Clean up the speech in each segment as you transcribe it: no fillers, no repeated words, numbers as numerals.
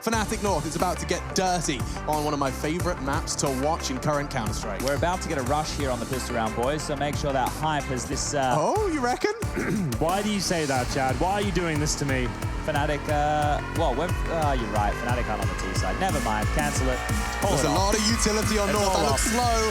Fnatic North is about to get dirty on one of my favorite maps to watch in current Counter-Strike. We're about to get a rush here on the pistol round, boys, so make sure that hype as this... Oh, you reckon? Why do you say that, Chad? Why are you doing this to me? Fnatic, well, you're right, Fnatic aren't on the T side. Never mind, cancel it. There's a lot of utility on North. That looks slow.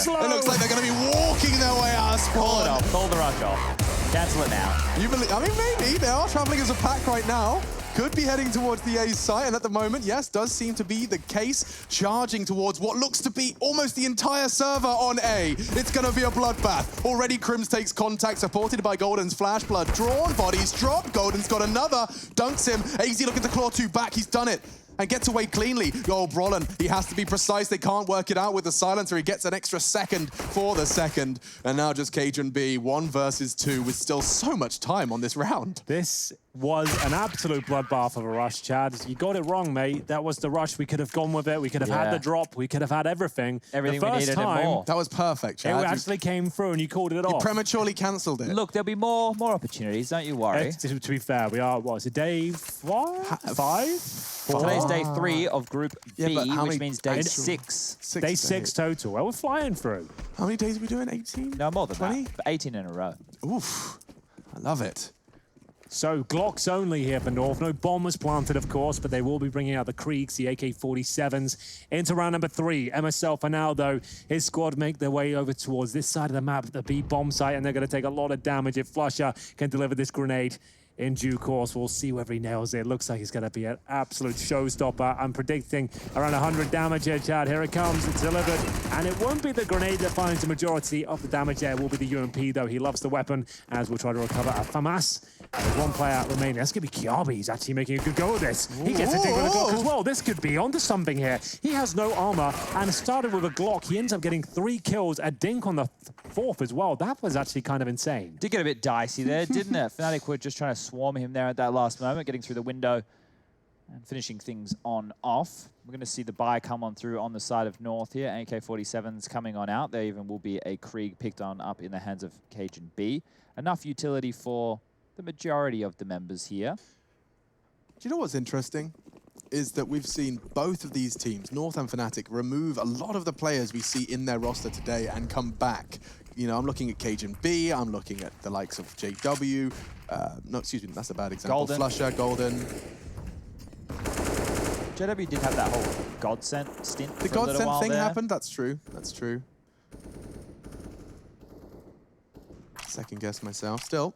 Slow. It looks like they're going to be walking their way out of Pull it spawn. off, pull the rush off. Cancel it now. You believe? I mean, maybe. They are traveling as a pack right now. Could be heading towards the A site, and at the moment, yes, does seem to be the case. Charging towards what looks to be almost the entire server on A. It's going to be a bloodbath. Already, Crims takes contact, supported by Golden's flash. Blood drawn, bodies drop. Golden's got another. Dunks him. AZ looking to claw 2 back. He's done it. And gets away cleanly. Oh, Brolin, he has to be precise. They can't work it out with the silencer. He gets an extra second for the second. And now just Cajun B, 1 versus 2 with still so much time on this round. This was an absolute bloodbath of a rush, Chad. You got it wrong, mate. That was the rush. We could have gone with it. We could have had the drop. We could have had everything. Everything the we first needed time, and more. That was perfect, Chad. It actually came through and you called it You off. prematurely cancelled it. Look, there'll be more opportunities, don't you worry. To be fair, we are, what is it, day 5? Today's day 3 of Group B, but which means day 6. Day 6 total. Well, we're flying through. How many days are we doing? 18? No, more than 20? that. But 18 in a row. Oof. I love it. So Glocks only here for North. No bombers planted, of course, but they will be bringing out the Kriegs, the AK-47s, into round number 3. MSL for now, though, his squad make their way over towards this side of the map, the B bomb site, and they're going to take a lot of damage if Flusher can deliver this grenade. In due course, we'll see whether he nails it. Looks like he's going to be an absolute showstopper. I'm predicting around 100 damage here, Chad. Here it comes. It's delivered. And it won't be the grenade that finds the majority of the damage there. It will be the UMP, though. He loves the weapon, as we'll try to recover at FAMAS. There's 1 player remaining. That's going to be Kiabi. He's actually making a good go at this. He gets a dig with a Glock as well. This could be onto something here. He has no armor and started with a Glock. He ends up getting 3 kills, a dink on the 4th as well. That was actually kind of insane. Did get a bit dicey there, didn't it? Fnatic were just trying to swarm him there at that last moment, getting through the window and finishing things on off. We're going to see the buy come on through on the side of North here. AK-47s coming on out. There even will be a Krieg picked on up in the hands of Cajun B. Enough utility for the majority of the members here. Do you know what's interesting? Is that we've seen both of these teams, North and Fnatic, remove a lot of the players we see in their roster today and come back. You know, I'm looking at Cajun B, I'm looking at the likes of JW. No, excuse me, that's a bad example. Golden. Flusher, Golden. JW did have that whole Godsend stint The for a little Godsend while thing there. happened, that's true, that's true. Second guess myself, still.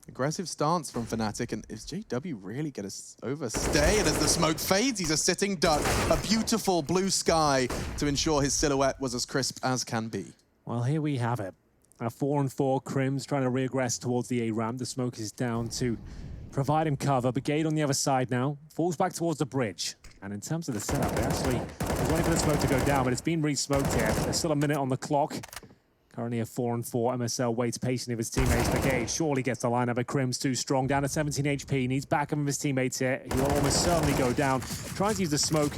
Aggressive stance from Fnatic, and is JW really going to overstay? And as the smoke fades, he's a sitting duck. A beautiful blue sky to ensure his silhouette was as crisp as can be. Well, here we have it. A 4-on-4, Crims trying to regress towards the A ramp. The smoke is down to provide him cover. Brigade on the other side now. Falls back towards the bridge. And in terms of the setup, they're waiting for the smoke to go down, but it's been re-smoked here. There's still a minute on the clock. Currently a 4-on-4. MSL waits patiently with his teammates. Brigade surely gets the lineup, but Crims too strong. Down to 17 HP. Needs backup of his teammates here. He will almost certainly go down. Tries to use the smoke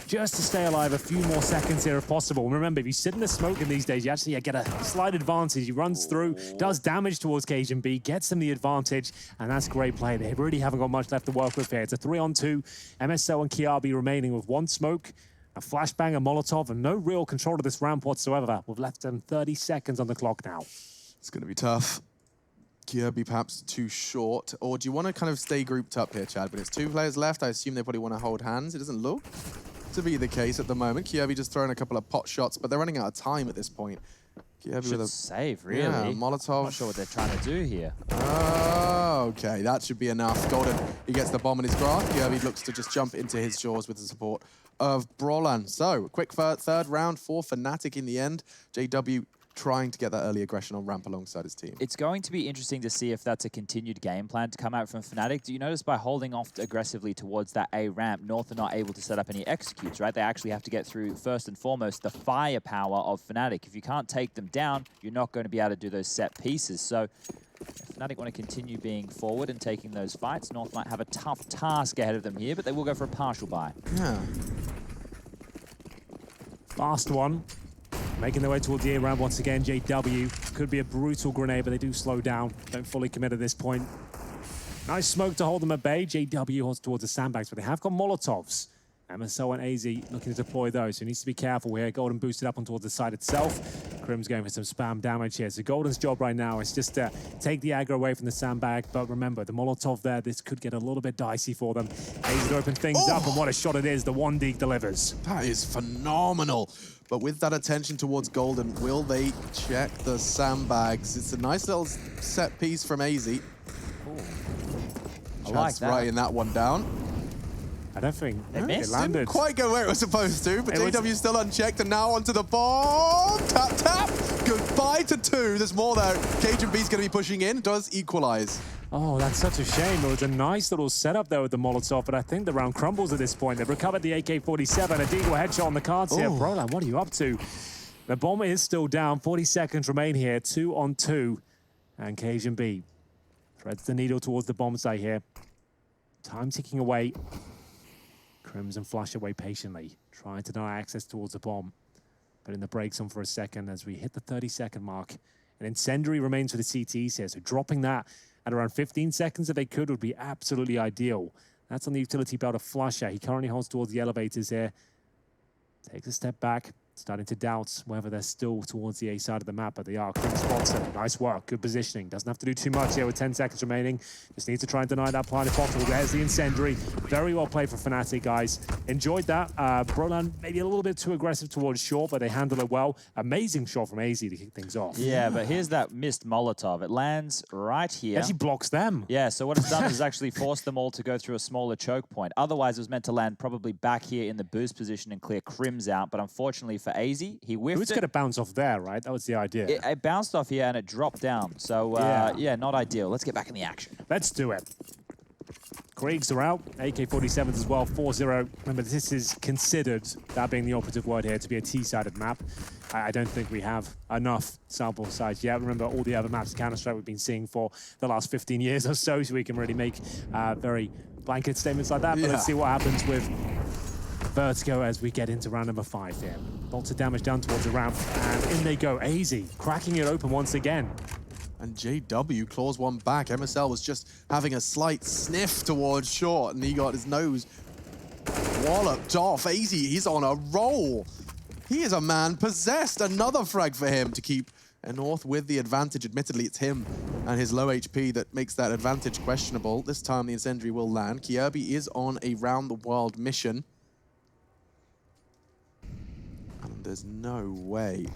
just to stay alive a few more seconds here if possible. And remember, if you sit in the smoke in these days, you actually get a slight advantage. He runs through, does damage towards Cajun B, gets him the advantage, and that's great play. They really haven't got much left to work with here. It's a 3-on-2. MSL and Kiabi remaining with 1 smoke, a flashbang, a Molotov, and no real control of this ramp whatsoever. We've left them 30 seconds on the clock now. It's going to be tough. Kirby perhaps too short. Or do you want to kind of stay grouped up here, Chad? When it's 2 players left, I assume they probably want to hold hands. It doesn't look to be the case at the moment. Kirby just throwing a couple of pot shots, but they're running out of time at this point. Kirby Should with a save, really. Yeah, Molotov. Not sure what they're trying to do here. Oh, okay, that should be enough. Golden, he gets the bomb in his grasp. Kirby looks to just jump into his jaws with the support of Brolan. So, quick third round for Fnatic in the end. JW trying to get that early aggression on ramp alongside his team. It's going to be interesting to see if that's a continued game plan to come out from Fnatic. Do you notice by holding off aggressively towards that A ramp, North are not able to set up any executes, right? They actually have to get through, first and foremost, the firepower of Fnatic. If you can't take them down, you're not going to be able to do those set pieces. So if Fnatic want to continue being forward and taking those fights, North might have a tough task ahead of them here, but they will go for a partial buy. Yeah. Fast one. Making their way towards the A ramp once again. JW could be a brutal grenade, but they do slow down. Don't fully commit at this point. Nice smoke to hold them at bay. JW holds towards the sandbags, but they have got Molotovs. MSL and AZ looking to deploy those, so he needs to be careful here. Golden boosted up on towards the side itself. Crim's going for some spam damage here. So Golden's job right now is just to take the aggro away from the sandbag. But remember, the Molotov there, this could get a little bit dicey for them. AZ to open things up, and what a shot it is. The 1D delivers. That is phenomenal. But with that attention towards Golden, will they check the sandbags? It's a nice little set piece from AZ. I like that. Right in that one down. I don't think They missed. it landed. Didn't quite go where it was supposed to, but JW still unchecked, and now onto the bomb. Tap, tap. Goodbye to 2. There's more there. Cajun B's going to be pushing in. Does equalize. Oh, that's such a shame. It was a nice little setup there with the Molotov, but I think the round crumbles at this point. They've recovered the AK-47. A Deagle headshot on the cards here. Brolan, what are you up to? The bomber is still down. 40 seconds remain here. 2 on 2. And Cajun B threads the needle towards the bomb site here. Time ticking away. Crimson flush away patiently, trying to deny access towards the bomb. But in the breaks on for a second as we hit the 30-second mark. An incendiary remains for the CTs here, so dropping that at around 15 seconds if they could would be absolutely ideal. That's on the utility belt of Flusher. He currently holds towards the elevators here. Takes a step back, starting to doubt whether they're still towards the A side of the map, but they are. Crim spots it. Nice work, good positioning. Doesn't have to do too much here with 10 seconds remaining. Just needs to try and deny that plant if possible. There's the incendiary. Very well played for Fnatic, guys. Enjoyed that. Brolan maybe a little bit too aggressive towards short, but they handle it well. Amazing shot from AZ to kick things off. Yeah, but here's that missed Molotov. It lands right here. Actually blocks them. Yeah, so what it's done is actually forced them all to go through a smaller choke point. Otherwise, it was meant to land probably back here in the boost position and clear Crims out. But unfortunately for AZ, he whiffed It was going to bounce off there, right? That was the idea. It bounced off here and it dropped down. So, yeah, not ideal. Let's get back in the action. Let's do it. Kriegs are out. AK-47s as well, 4-0. Remember, this is considered, that being the operative word here, to be a T-sided map. I don't think we have enough sample size yet. Remember, all the other maps of Counter-Strike we've been seeing for the last 15 years or so we can really make very blanket statements like that. But let's see what happens with Vertigo as we get into round number 5 here. Lots of damage done towards the ramp, and in they go. AZ cracking it open once again. And JW claws one back. MSL was just having a slight sniff towards short, and he got his nose walloped off. AZ, he's on a roll. He is a man possessed. Another frag for him to keep North with the advantage. Admittedly, it's him and his low HP that makes that advantage questionable. This time, the incendiary will land. Kierby is on a round-the-world mission. And there's no way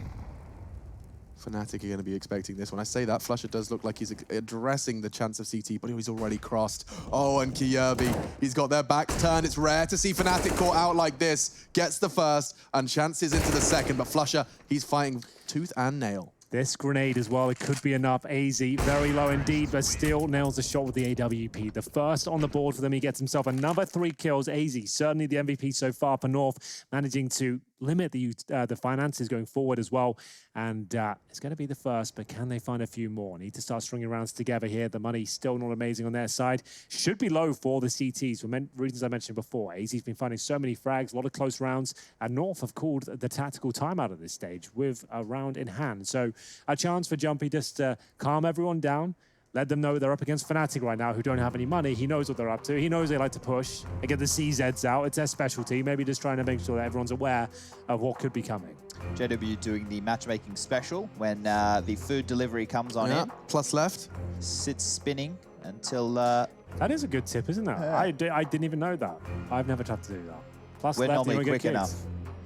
Fnatic are going to be expecting this. When I say that, Flusher does look like he's addressing the chance of CT, but he's already crossed. Oh, and Kierby, he's got their backs turned. It's rare to see Fnatic caught out like this. Gets the first, and chances into the second, but Flusher, he's fighting tooth and nail. This grenade as well, it could be enough. AZ, very low indeed, but still nails the shot with the AWP. The first on the board for them, he gets himself another 3 kills. AZ, certainly the MVP so far for North, managing to limit the finances going forward as well. And it's going to be the first, but can they find a few more? Need to start stringing rounds together here. The money still not amazing on their side. Should be low for the CTs for reasons I mentioned before. AZ's been finding so many frags, a lot of close rounds, and North have called the tactical timeout at this stage with a round in hand. So a chance for Jumpy just to calm everyone down. Let them know they're up against Fnatic right now, who don't have any money. He knows what they're up to. He knows they like to push and get the CZs out. It's their specialty. Maybe just trying to make sure that everyone's aware of what could be coming. JW doing the matchmaking special when the food delivery comes on in. Plus left. Sits spinning until... That is a good tip, isn't that? I didn't even know that. I've never tried to do that. Plus We're left, normally quick enough.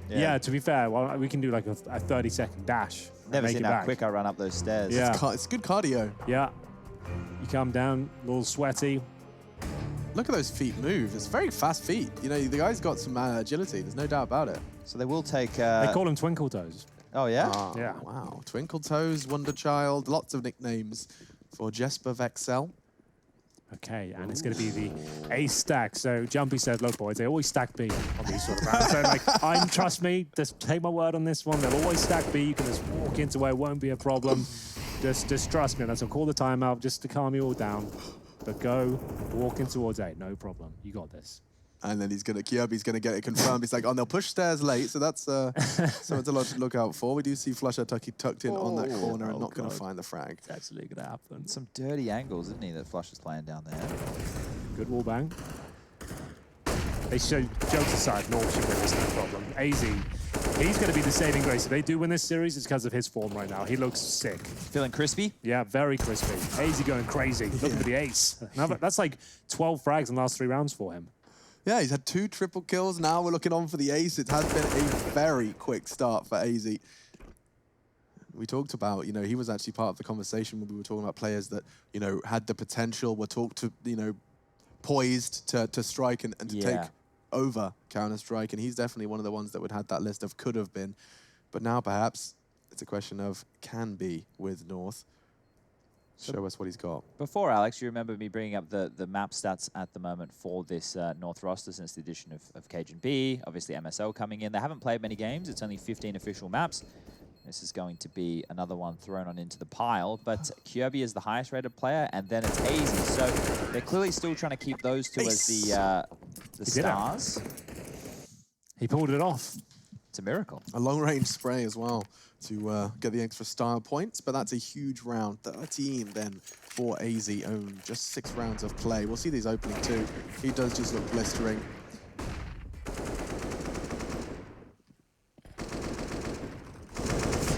Yeah, to be fair, well, we can do like a 30-second dash. Never seen how quick I run up those stairs. Yeah. It's good cardio. Yeah. You come down, a little sweaty. Look at those feet move. It's very fast feet. You know, the guy's got some agility. There's no doubt about it. So they will take... They call him Twinkle Toes. Oh, yeah? Oh, yeah. Wow. Twinkle Toes, Wonder Child, lots of nicknames for Jesper Vexel. Okay, and it's going to be the ace stack. So Jumpy said, look, boys, they always stack B on these sort of rounds. So, like, trust me, just take my word on this one. They'll always stack B. You can just walk into where it won't be a problem. Just trust me. That's I'll call the timeout just to calm you all down. But go walking towards A, no problem. You got this. And then Kyobi's gonna get it confirmed. He's like, oh, they'll push stairs late, so that's something to look out for. We do see Flusha tucked in on that corner and not gonna find the frag. It's actually gonna happen. Some dirty angles, isn't he, that Flush is playing down there? Good wall bang. They show, jokes aside, North should win this, no problem. AZ, he's going to be the saving grace. If they do win this series, it's because of his form right now. He looks sick. Feeling crispy? Yeah, very crispy. AZ going crazy. Looking for the ace. That's like 12 frags in the last 3 rounds for him. Yeah, he's had 2 triple kills. Now we're looking on for the ace. It has been a very quick start for AZ. We talked about, you know, he was actually part of the conversation when we were talking about players that, you know, had the potential, were talked to, you know, poised to strike and to take over Counter-Strike, and he's definitely one of the ones that would have that list of could have been. But now perhaps it's a question of can be with North. Show us what he's got. Before, Alex, you remember me bringing up the map stats at the moment for this North roster since the addition of Cajun B, obviously MSL coming in. They haven't played many games. It's only 15 official maps. This is going to be another one thrown on into the pile, but Kyobi is the highest rated player, and then it's AZ. So they're clearly still trying to keep those two as the stars. He pulled it off. It's a miracle. A long-range spray as well to get the extra style points, but that's a huge round. 13 then for AZ own. Just 6 rounds of play. We'll see these opening too. He does just look blistering.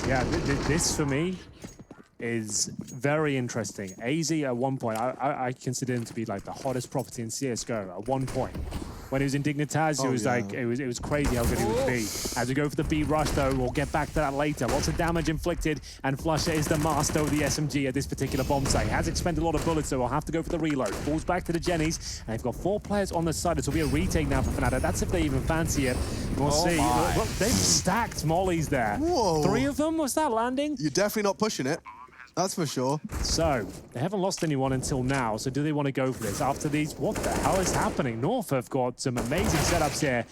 Yeah, this for me is very interesting. AZ at one point, I consider him to be like the hottest property in CSGO at one point. When he was in Dignitas, it was crazy how good he would be. As we go for the B rush though, we'll get back to that later. Lots of damage inflicted, and Flusha is the master of the SMG at this particular bomb site. Has expended a lot of bullets, so we'll have to go for the reload. Falls back to the Jennies, and they've got 4 players on the side. This will be a retake now for Fnatic. That's if they even fancy it. We'll see. Look, they've stacked mollies there. Whoa. 3 of them, was that landing? You're definitely not pushing it. That's for sure. So, they haven't lost anyone until now, so do they want to go for this? After these, what the hell is happening? North have got some amazing setups here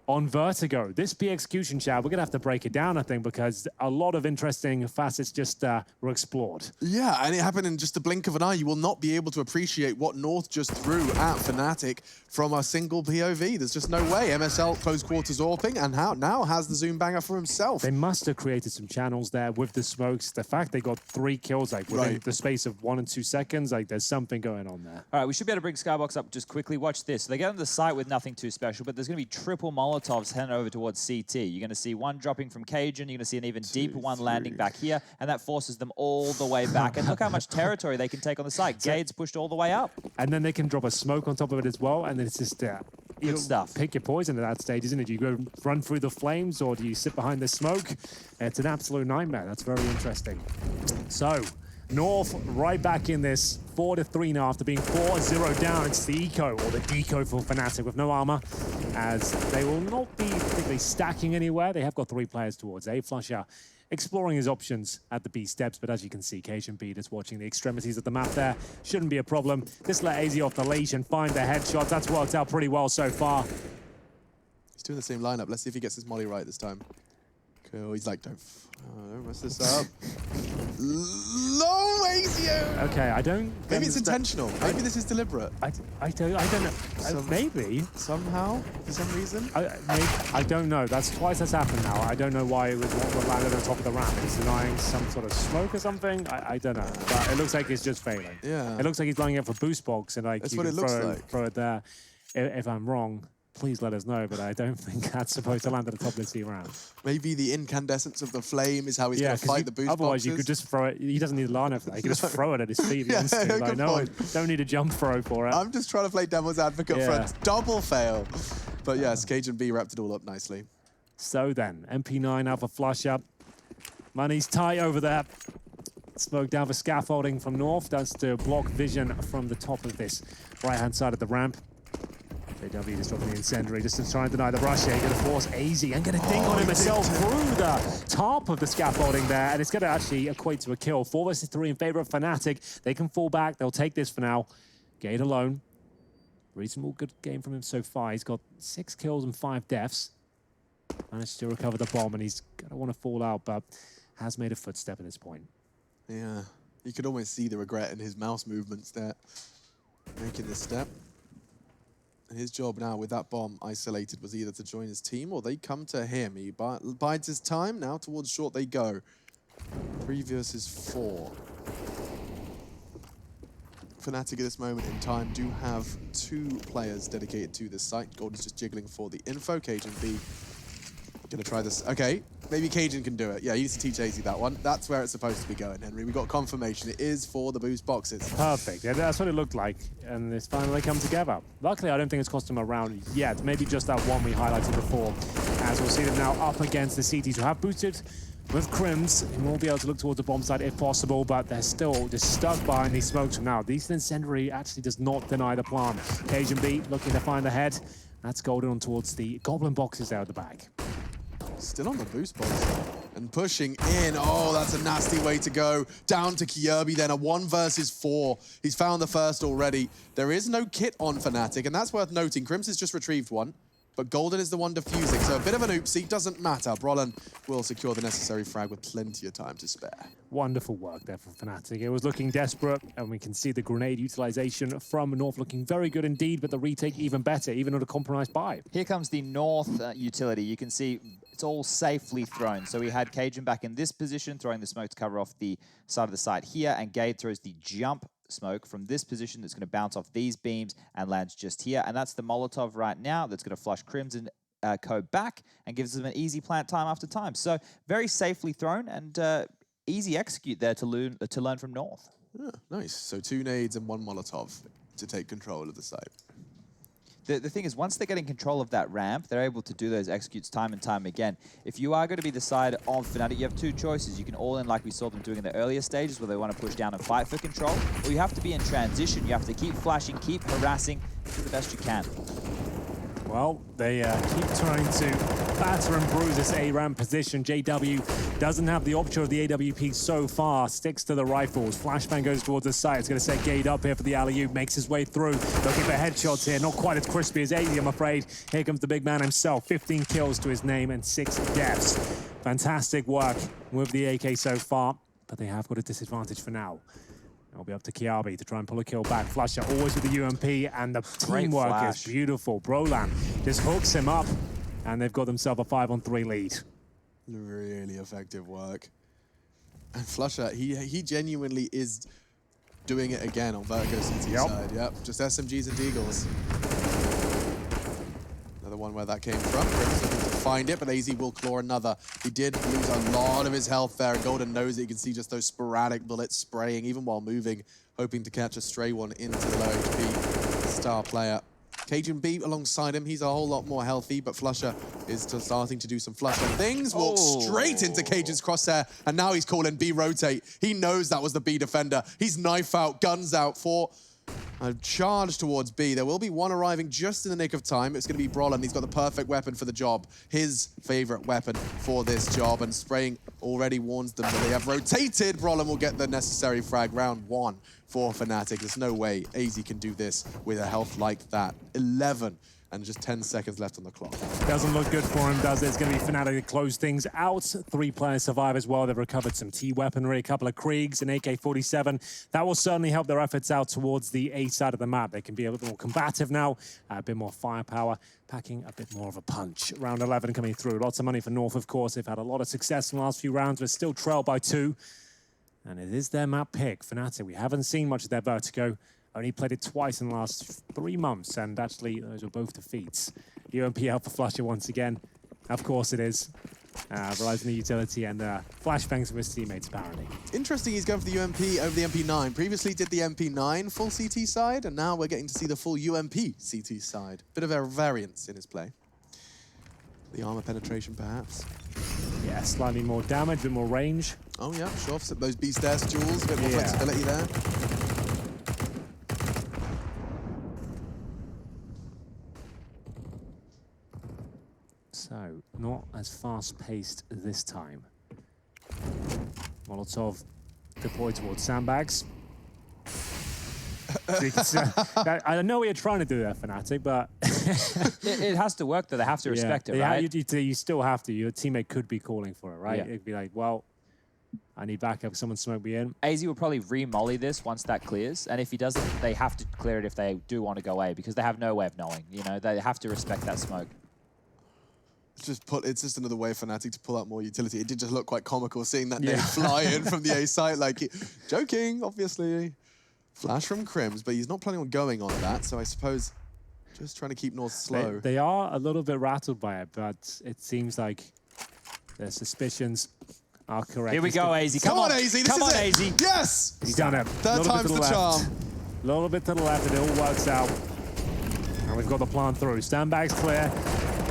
on Vertigo. This B execution chat, we're going to have to break it down, I think, because a lot of interesting facets just were explored. Yeah, and it happened in just the blink of an eye. You will not be able to appreciate what North just threw at Fnatic from a single POV. There's just no way. MSL close quarters AWPing, and now has the zoom banger for himself. They must have created some channels there with the smokes. The fact they got 3 kills like within the space of 1 and 2 seconds, like there's something going on there. All right, we should be able to bring Skybox up just quickly. Watch this. So they get on the site with nothing too special, but there's going to be triple Molotovs heading over towards CT. You're going to see one dropping from Cajun. You're going to see an even deeper one landing back here, and that forces them all the way back. And look how much territory they can take on the site. Gade's pushed all the way up. And then they can drop a smoke on top of it as well, and then it's just good stuff. Pick your poison at that stage, isn't it? Do you go run through the flames, or do you sit behind the smoke? It's an absolute nightmare. That's very interesting. So, North right back in this, 4-3 now after being 4-0 down. It's the eco, or the deco for Fnatic with no armor, as they will not be particularly stacking anywhere. They have got 3 players towards A. Flusha exploring his options at the B steps, but as you can see, Cajun B just watching the extremities of the map there. Shouldn't be a problem. Just let AZ off the leash and find the headshots. That's worked out pretty well so far. He's doing the same lineup. Let's see if he gets his molly right this time. Cool. He's like, don't mess this up. Low AZO! Okay, I don't... Maybe it's intentional. Maybe this is deliberate. I don't know. Maybe. Somehow, for some reason. I don't know. That's twice that's happened now. I don't know why it was what landed on top of the ramp. He's denying some sort of smoke or something. I don't know. But it looks like he's just failing. Yeah. It looks like he's lining up for boost box, and like that's you what can it looks like. Throw it there. If I'm wrong, please let us know, but I don't think that's supposed to land at the top of the C round. Maybe the incandescence of the flame is how he's going to fight the boost otherwise boxes. You could just throw it. He doesn't need a line for that. He could just throw it at his feet. Like, no, don't need a jump throw for it. I'm just trying to play devil's advocate for a double fail. But yes, Cajun B wrapped it all up nicely. So then, MP9 out for flush up. Money's tight over there. Smoke down for scaffolding from North. That's to block vision from the top of this right-hand side of the ramp. JW just dropping the incendiary, just to try and deny the rush here. Going to force AZ and going to dink on him himself through the top of the scaffolding there, and it's going to actually equate to a kill. 4 versus 3 in favor of Fnatic. They can fall back. They'll take this for now. Gade alone. Reasonable good game from him so far. He's got 6 kills and 5 deaths. Managed to recover the bomb, and he's going to want to fall out, but has made a footstep at this point. Yeah, you could almost see the regret in his mouse movements there, making this step. His job now with that bomb isolated was either to join his team or they come to him. He bides his time. Now towards short they go. 3 versus 4. Fnatic at this moment in time do have 2 players dedicated to this site. Golden's just jiggling for the info. Cajun B gonna try this. Okay, maybe Cajun can do it. Yeah, he needs to teach AZ that one. That's where it's supposed to be going, Henry. We got confirmation. It is for the boost boxes. Perfect. Yeah, that's what it looked like. And it's finally come together. Luckily, I don't think it's cost him a round yet. Maybe just that one we highlighted before. As we'll see them now up against the CTs who have boosted with Crims. And we'll be able to look towards the bomb side if possible, but they're still just stuck behind these smokes from now. Decent Incendiary actually does not deny the plan. Cajun B looking to find the head. That's Golden on towards the Goblin boxes there at the back. Still on the boost box and pushing in. Oh, that's a nasty way to go. Down to Kierby then, a 1 versus 4. He's found the first already. There is no kit on Fnatic, and that's worth noting. Crims has just retrieved one, but Golden is the one defusing, so a bit of an oopsie, doesn't matter. Brollan will secure the necessary frag with plenty of time to spare. Wonderful work there from Fnatic. It was looking desperate, and we can see the grenade utilization from North looking very good indeed, but the retake even better, even on a compromised buy. Here comes the North utility. You can see it's all safely thrown. So we had Cajun back in this position, throwing the smoke to cover off the side of the site here, and Gade throws the jump smoke from this position that's going to bounce off these beams and lands just here. And that's the Molotov right now that's going to flush Crimson Co back and gives them an easy plant time after time. So very safely thrown and easy execute there to learn from North. Yeah, nice. So 2 nades and 1 Molotov to take control of the site. The thing is, once they're getting control of that ramp, they're able to do those executes time and time again. If you are going to be the side of Fnatic, you have 2 choices. You can all in like we saw them doing in the earlier stages where they want to push down and fight for control, or you have to be in transition. You have to keep flashing, keep harassing, do the best you can. Well, they keep trying to batter and bruise this A-ramp position. JW doesn't have the option of the AWP so far. Sticks to the rifles. Flashbang goes towards the site. It's going to set Gade up here for the alley-oop. Makes his way through. Looking for headshots here. Not quite as crispy as 80, I'm afraid. Here comes the big man himself. 15 kills to his name and 6 deaths. Fantastic work with the AK so far, but they have got a disadvantage for now. It'll be up to Kierby to try and pull a kill back. Flusher always with the UMP, and the teamwork is beautiful. Brollan just hooks him up, and they've got themselves a 5-on-3 lead. Really effective work. And Flusher, he genuinely is doing it again on Vertigo CT side. Yep, just SMGs and Deagles. Another one where that came from. Grim's looking to find it, but AZ will claw another. He did lose a lot of his health there. Golden knows it. You can see just those sporadic bullets spraying, even while moving, hoping to catch a stray one into the low HP star player. Cajun B alongside him, he's a whole lot more healthy, but Flusher is starting to do some Flusher things. Walks straight into Cajun's crosshair, and now he's calling B rotate. He knows that was the B defender. He's knife out, guns out for a charge towards B. There will be one arriving just in the nick of time. It's going to be Brollan. He's got the perfect weapon for the job. His favorite weapon for this job, and spraying already warns them that they have rotated. Brollan will get the necessary frag. Round 1 for Fnatic. There's no way AZ can do this with a health like that. 11 and just 10 seconds left on the clock. Doesn't look good for him, does it? It's going to be Fnatic to close things out. 3 players survive as well. They've recovered some T-weaponry, a couple of Kriegs, an AK-47. That will certainly help their efforts out towards the A side of the map. They can be a little more combative now, a bit more firepower, packing a bit more of a punch. Round 11 coming through. Lots of money for North, of course. They've had a lot of success in the last few rounds, but still trailed by 2. And it is their map pick, Fnatic. We haven't seen much of their Vertigo. Only played it twice in the last 3 months, and actually those were both defeats. UMP out for Flusher once again. Of course it is. Realizing the utility and flashbangs from his teammates, apparently. Interesting, he's going for the UMP over the MP9. Previously did the MP9 full CT side, and now we're getting to see the full UMP CT side. Bit of a variance in his play. The armor penetration, perhaps. Yeah, slightly more damage, a bit more range. Oh yeah, sure. So those B stairs duels, a bit more flexibility there. So, not as fast-paced this time. Molotov deployed towards sandbags. I know what you're trying to do there, Fnatic, but... it has to work, though. They have to respect it, right? You still have to. Your teammate could be calling for it, right? Yeah. It'd be like, well, I need backup. Someone smoke me in. AZ will probably re-molly this once that clears, and if he doesn't, they have to clear it if they do want to go A, because they have no way of knowing. You know, they have to respect that smoke. It's just another way for Fnatic to pull out more utility. It did just look quite comical seeing that nade fly in from the A site. Like, joking, obviously. Flash from Crims, but he's not planning on going on that, so I suppose just trying to keep North slow. They are a little bit rattled by it, but it seems like their suspicions are correct. Here we go, AZ. Come on, AZ. Come on, it. AZ. Yes! He's done it. Third time's the charm. A little bit to the left, and it all works out. And we've got the plant through. Sandbags clear.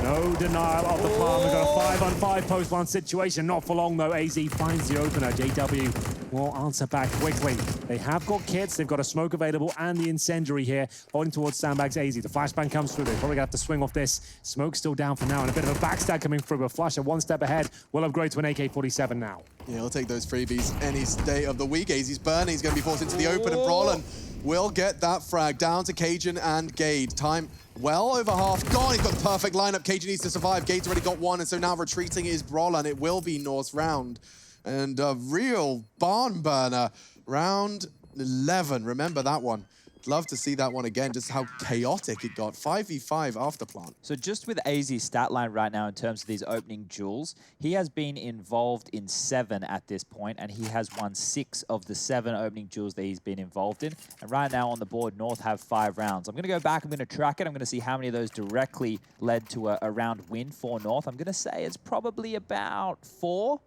No denial of the plant. We've got a 5-on-5 post-plant situation. Not for long, though. AZ finds the opener. JW will answer back quickly. They have got kits. They've got a smoke available and the incendiary here, holding towards Sandbags AZ. The flashbang comes through. They're probably going to have to swing off this. Smoke's still down for now, and a bit of a backstab coming through. But Flusher one step ahead will upgrade to an AK-47 now. Yeah, he'll take those freebies any day of the week. AZ's burning. He's going to be forced into the open, and Brolin will get that frag down to Cajun and Gade. Time well over half gone. He's got the perfect lineup. Cajun needs to survive. Gade's already got one, and so now retreating is Brolin. It will be North's round. And a real barn burner. Round 11. Remember that one. Love to see that one again, just how chaotic it got. 5v5 after plant. So just with AZ's stat line right now in terms of these opening duels, he has been involved in 7 at this point, and he has won 6 of the 7 opening duels that he's been involved in. And right now on the board, North have 5 rounds. I'm going to go back, I'm going to track it, I'm going to see how many of those directly led to a round win for North. I'm going to say it's probably about 4.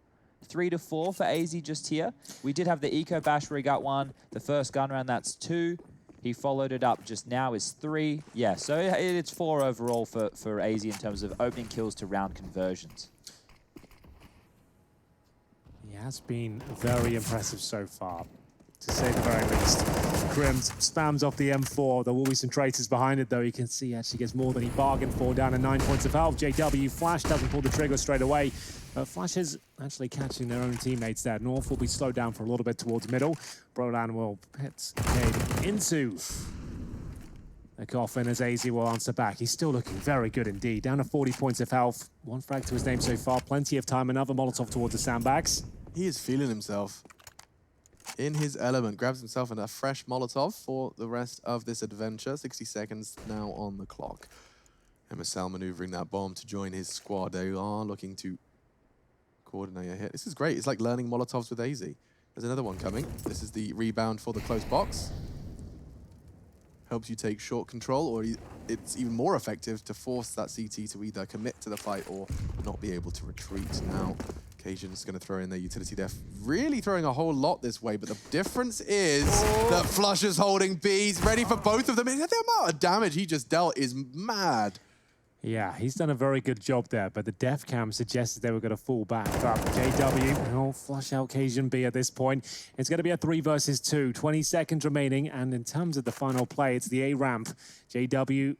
3 to 4 for AZ just here. We did have the Eco Bash where he got 1. The first gun round, that's 2. He followed it up just now is 3. Yeah, so it's 4 overall for AZ in terms of opening kills to round conversions. He has been very impressive so far, to say the very least. Crims spams off the M4. There will be some traitors behind it, though. You can see he actually gets more than he bargained for, down to 9 points of health. JW Flash doesn't pull the trigger straight away. But Flash is actually catching their own teammates there. North will be slowed down for a little bit towards middle. Brodan will hit Cade into the coffin as AZ will answer back. He's still looking very good indeed. Down to 40 points of health. 1 frag to his name so far. Plenty of time. Another Molotov towards the sandbags. He is feeling himself in his element. Grabs himself a fresh Molotov for the rest of this adventure. 60 seconds now on the clock. MSL maneuvering that bomb to join his squad. They are looking to coordinate a hit. This is great. It's like learning Molotovs with AZ. There's another one coming. This is the rebound for the close box. Helps you take short control, or it's even more effective to force that CT to either commit to the fight or not be able to retreat. Now, Cajun's going to throw in their utility. They're really throwing a whole lot this way, but the difference is that Flusher's holding B. He's ready for both of them. The amount of damage he just dealt is mad. Yeah, he's done a very good job there, but the def cam suggested they were going to fall back. But JW will flush out Cajun B at this point. It's going to be a 3 versus 2, 20 seconds remaining, and in terms of the final play, it's the A ramp. JW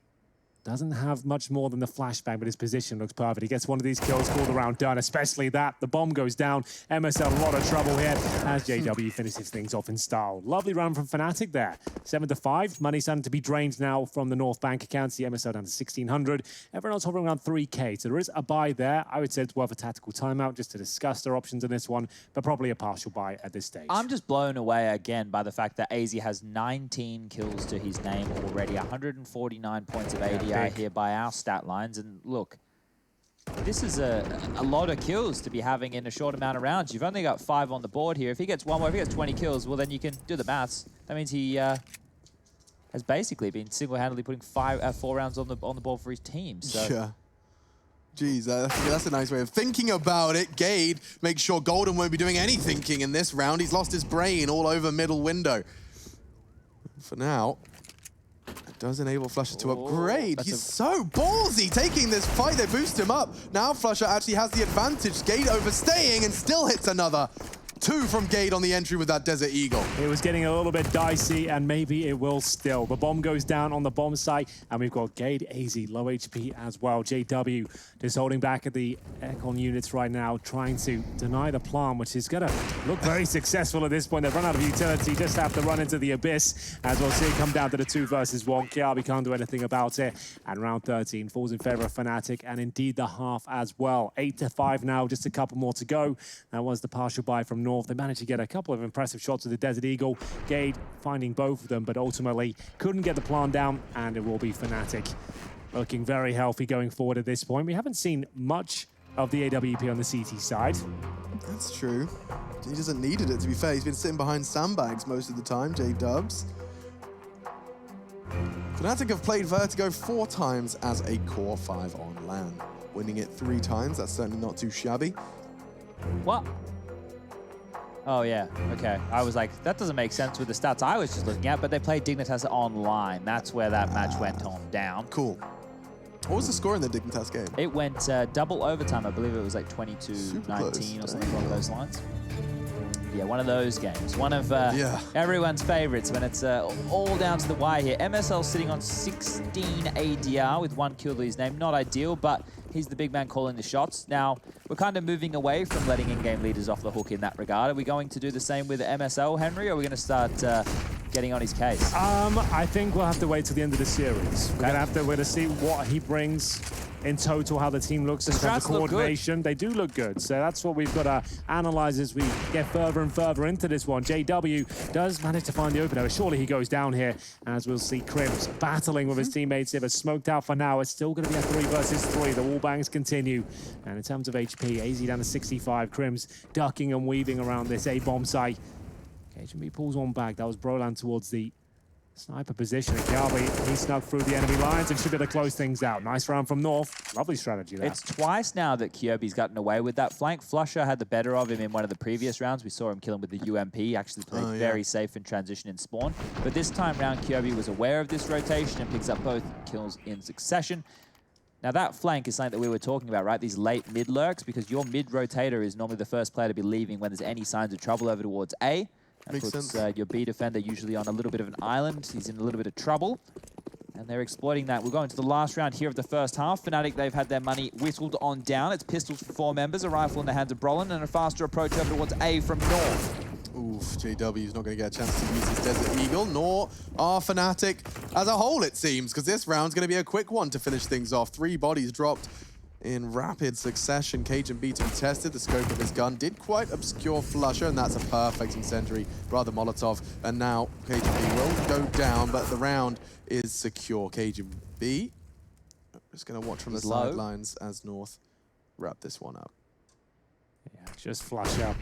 doesn't have much more than the flashbang, but his position looks perfect. He gets one of these kills, called around done, especially that. The bomb goes down. MSL, a lot of trouble here as JW finishes things off in style. Lovely run from Fnatic there. 7 to 5. Money starting to be drained now from the North bank accounts. The MSL down to 1,600. Everyone else hovering around 3K. So there is a buy there. I would say it's worth a tactical timeout just to discuss their options in this one, but probably a partial buy at this stage. I'm just blown away again by the fact that AZ has 19 kills to his name already. 149 points of AD. Here by our stat lines, and look, this is a lot of kills to be having in a short amount of rounds. You've only got 5 on the board here. If he gets 1 more, if he gets 20 kills, well then you can do the maths. That means he has basically been single-handedly putting 4 rounds on the board for his team. So. Yeah. Jeez, that's a nice way of thinking about it. Gade makes sure Golden won't be doing any thinking in this round. He's lost his brain all over middle window. For now, it does enable Flusher to upgrade. He's so ballsy taking this fight. They boost him up. Now Flusher actually has the advantage. Gade overstaying and still hits another. 2 from Gade on the entry with that Desert Eagle. It was getting a little bit dicey, and maybe it will still. The bomb goes down on the bomb site, and we've got Gade AZ, low HP as well. JW just holding back at the Econ units right now, trying to deny the plant, which is going to look very successful at this point. They've run out of utility, just have to run into the abyss, as we'll see it come down to the 2 versus 1. Kiabi can't do anything about it, and round 13 falls in favor of Fnatic, and indeed the half as well. 8 to 5 now, just a couple more to go. That was the partial buy from North. North. They managed to get a couple of impressive shots with the Desert Eagle. Gade finding both of them, but ultimately couldn't get the plant down, and it will be Fnatic looking very healthy going forward at this point. We haven't seen much of the AWP on the CT side. That's true. He doesn't need it, to be fair. He's been sitting behind sandbags most of the time, J-Dubs. Fnatic have played Vertigo 4 times as a core 5 on LAN. Winning it 3 times, that's certainly not too shabby. What? Oh, yeah. Okay. I was like, that doesn't make sense with the stats I was just looking at, but they played Dignitas online. That's where that match went on down. Cool. What was the score in the Dignitas game? It went double overtime. I believe it was like 22-19 or something along those lines. Yeah, one of those games. One of everyone's favorites when it's all down to the wire here. MSL sitting on 16 ADR with 1 kill to his name. Not ideal, but he's the big man calling the shots. Now, we're kind of moving away from letting in-game leaders off the hook in that regard. Are we going to do the same with MSL, Henry, or are we going to start getting on his case? I think we'll have to wait till the end of the series. Okay. We're going to see what he brings in total, how the team looks in terms of coordination. They do look good, so that's what we've got to analyze as we get further and further into this one. JW does manage to find the opener. Surely he goes down here, as we'll see Crims battling with his teammates. If it's smoked out for now, it's still going to be a 3 versus 3. The wall bangs continue. And in terms of HP, AZ down to 65. Crims ducking and weaving around this A-bomb site. KGB pulls one back. That was Broland towards the sniper position. Galbi, he snuck through the enemy lines and should be able to close things out. Nice round from North. Lovely strategy there. It's twice now that Kyobi's gotten away with that flank. Flusher had the better of him in one of the previous rounds. We saw him kill him with the UMP. Actually played very safe in transition and spawn. But this time round, Kyobi was aware of this rotation and picks up both kills in succession. Now that flank is something that we were talking about, right? These late mid lurks, because your mid rotator is normally the first player to be leaving when there's any signs of trouble over towards A. That puts your B defender usually on a little bit of an island. He's in a little bit of trouble. And they're exploiting that. We're going to the last round here of the first half. Fnatic, they've had their money whittled on down. It's pistols for 4 members, a rifle in the hands of Brolin, and a faster approach over towards A from North. Oof, JW's not going to get a chance to use his Desert Eagle, nor are Fnatic as a whole, it seems, because this round's going to be a quick one to finish things off. 3 bodies dropped in rapid succession. Cajun Beaton tested the scope of his gun, did quite obscure Flusher, and that's a perfect incendiary, rather Molotov. And now Cajun B will go down, but the round is secure. Cajun B just going to watch from the sidelines as North wrap this one up. Yeah, just flush up.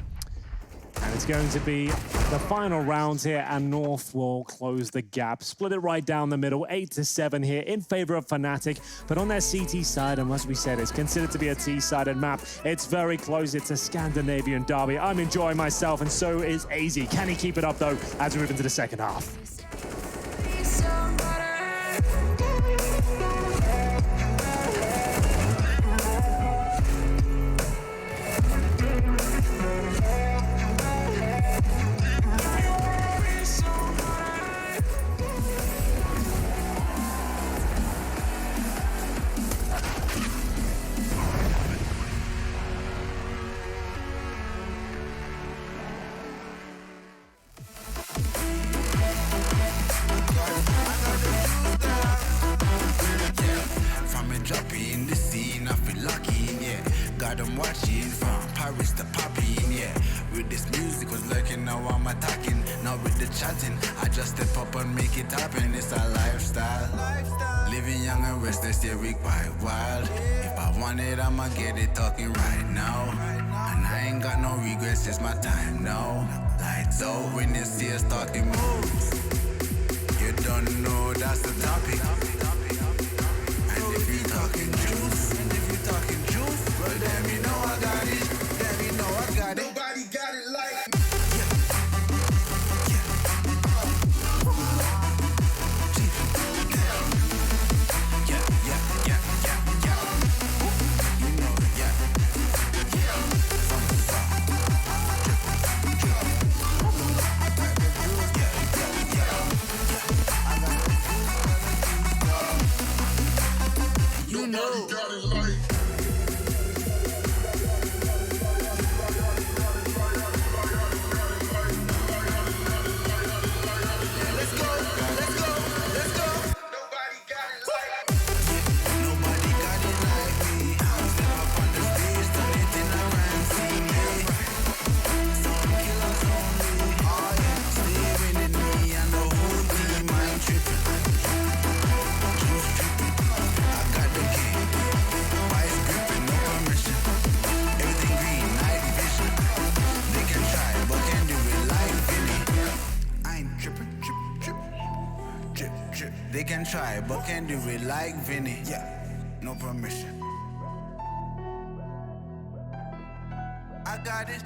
And it's going to be the final round here, and North will close the gap. Split it right down the middle, 8-7 here in favor of Fnatic. But on their CT side, and as we said, it's considered to be a T-sided map. It's very close. It's a Scandinavian derby. I'm enjoying myself, and so is AZ. Can he keep it up, though, as we move into the second half? I'm watching from Paris to Popping, yeah. With this music was lurking, now I'm attacking. Now with the chatting, I just step up and make it happen. It's a lifestyle. Living young and restless, yeah, weak by wild. If I want it, I'ma get it talking right now. And I ain't got no regrets, it's my time now. Lights out when you see us starting moves. You don't know that's the topic. And if you talking juice, well, then you know I got it. Then you know I got it. Nobody got it like me. You know. They can try, but can't do it like Vinny. Yeah, no permission. I got it.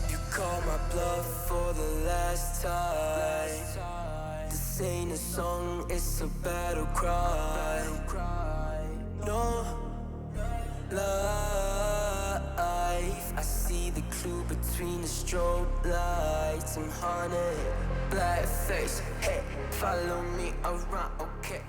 You call my bluff for the last time. This ain't a song, it's a battle cry. No life. I see the clue between the strobe lights. I'm haunted, black face. Hey, follow me around, okay?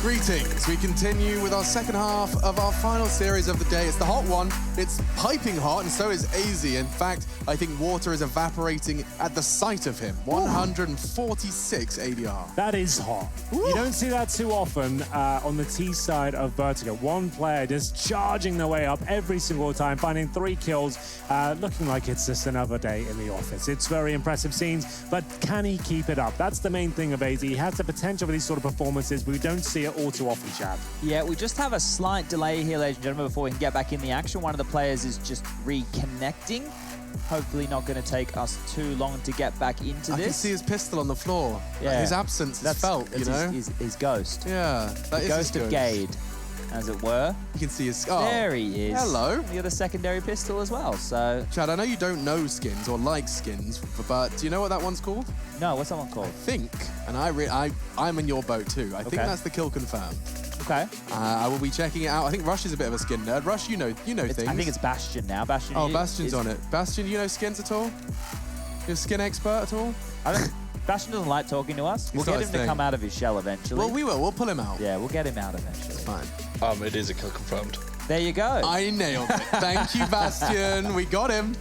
Greetings. We continue with our second half of our final series of the day. It's the hot one. It's piping hot, and so is AZ. In fact, I think water is evaporating at the sight of him. 146 ADR. That is hot. Ooh. You don't see that too often on the T side of Vertigo. One player just charging their way up every single time, finding 3 kills, looking like it's just another day in the office. It's very impressive scenes, but can he keep it up? That's the main thing of AZ. He has the potential for these sort of performances, but we don't see it all too often, Chad. Yeah, we just have a slight delay here, ladies and gentlemen, before we can get back in the action. One of the players is just reconnecting. Hopefully not going to take us too long to get back into this. I can see his pistol on the floor. Yeah. His absence is felt, you know? His ghost. Yeah, that is Ghost his of Gade, as it were. You can see his... Oh, there he is. Hello. The other secondary pistol as well, so... Chad, I know you don't know skins or like skins, but do you know what that one's called? No, what's that one called? Think, and I'm in your boat too. I think that's the kill confirmed. Okay. I will be checking it out. I think Rush is a bit of a skin nerd. Rush, you know things. I think it's Bastion now. Bastion. Oh, Bastion's on it. Bastion, you know skins at all? You're a skin expert at all? Bastion doesn't like talking to us. We'll It's not get his him to thing. come out of his shell eventually. Well, we will. We'll pull him out. Yeah, we'll get him out eventually. Fine. It is a kill confirmed. There you go. I nailed it. Thank you, Bastion. We got him.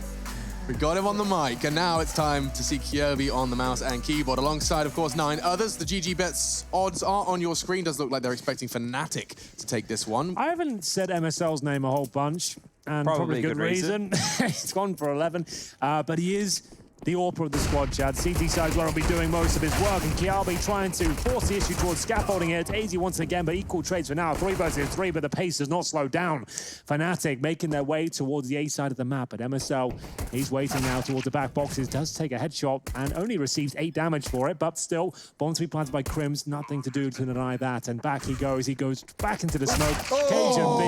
We got him on the mic, and now it's time to see Kyobi on the mouse and keyboard, alongside, of course, 9 others. The GG Bets odds are on your screen. Does look like they're expecting Fnatic to take this one. I haven't said MSL's name a whole bunch, and probably good reason. He's gone for 11, but he is the AWPer of the squad, Chad. CT side's where he'll be doing most of his work, and Kyobi trying to force the issue towards scaffolding it. AZ once again, but equal trades for now. 3 versus 3, but the pace does not slow down. Fnatic making their way towards the A side of the map, but MSL, he's waiting now towards the back boxes, does take a headshot and only receives 8 damage for it, but still, bomb to be planted by Crims, nothing to do to deny that, and back he goes back into the smoke. Cajun B,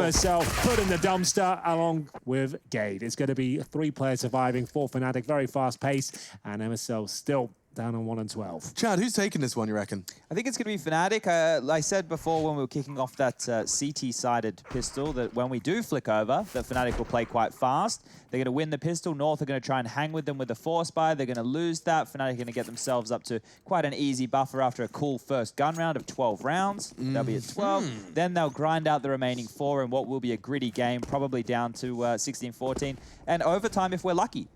MSL put in the dumpster along with Gade. It's going to be 3 players surviving for Fnatic, very fast pace, and MSL still down on 1 and 12. Chad, who's taking this one, you reckon? I think it's going to be Fnatic. I said before when we were kicking off that CT-sided pistol that when we do flick over, that Fnatic will play quite fast. They're going to win the pistol. North are going to try and hang with them with the force buy. They're going to lose that. Fnatic are going to get themselves up to quite an easy buffer after a cool first gun round of 12 rounds. They'll be at 12. Then they'll grind out the remaining 4 in what will be a gritty game, probably down to 16-14. And overtime if we're lucky.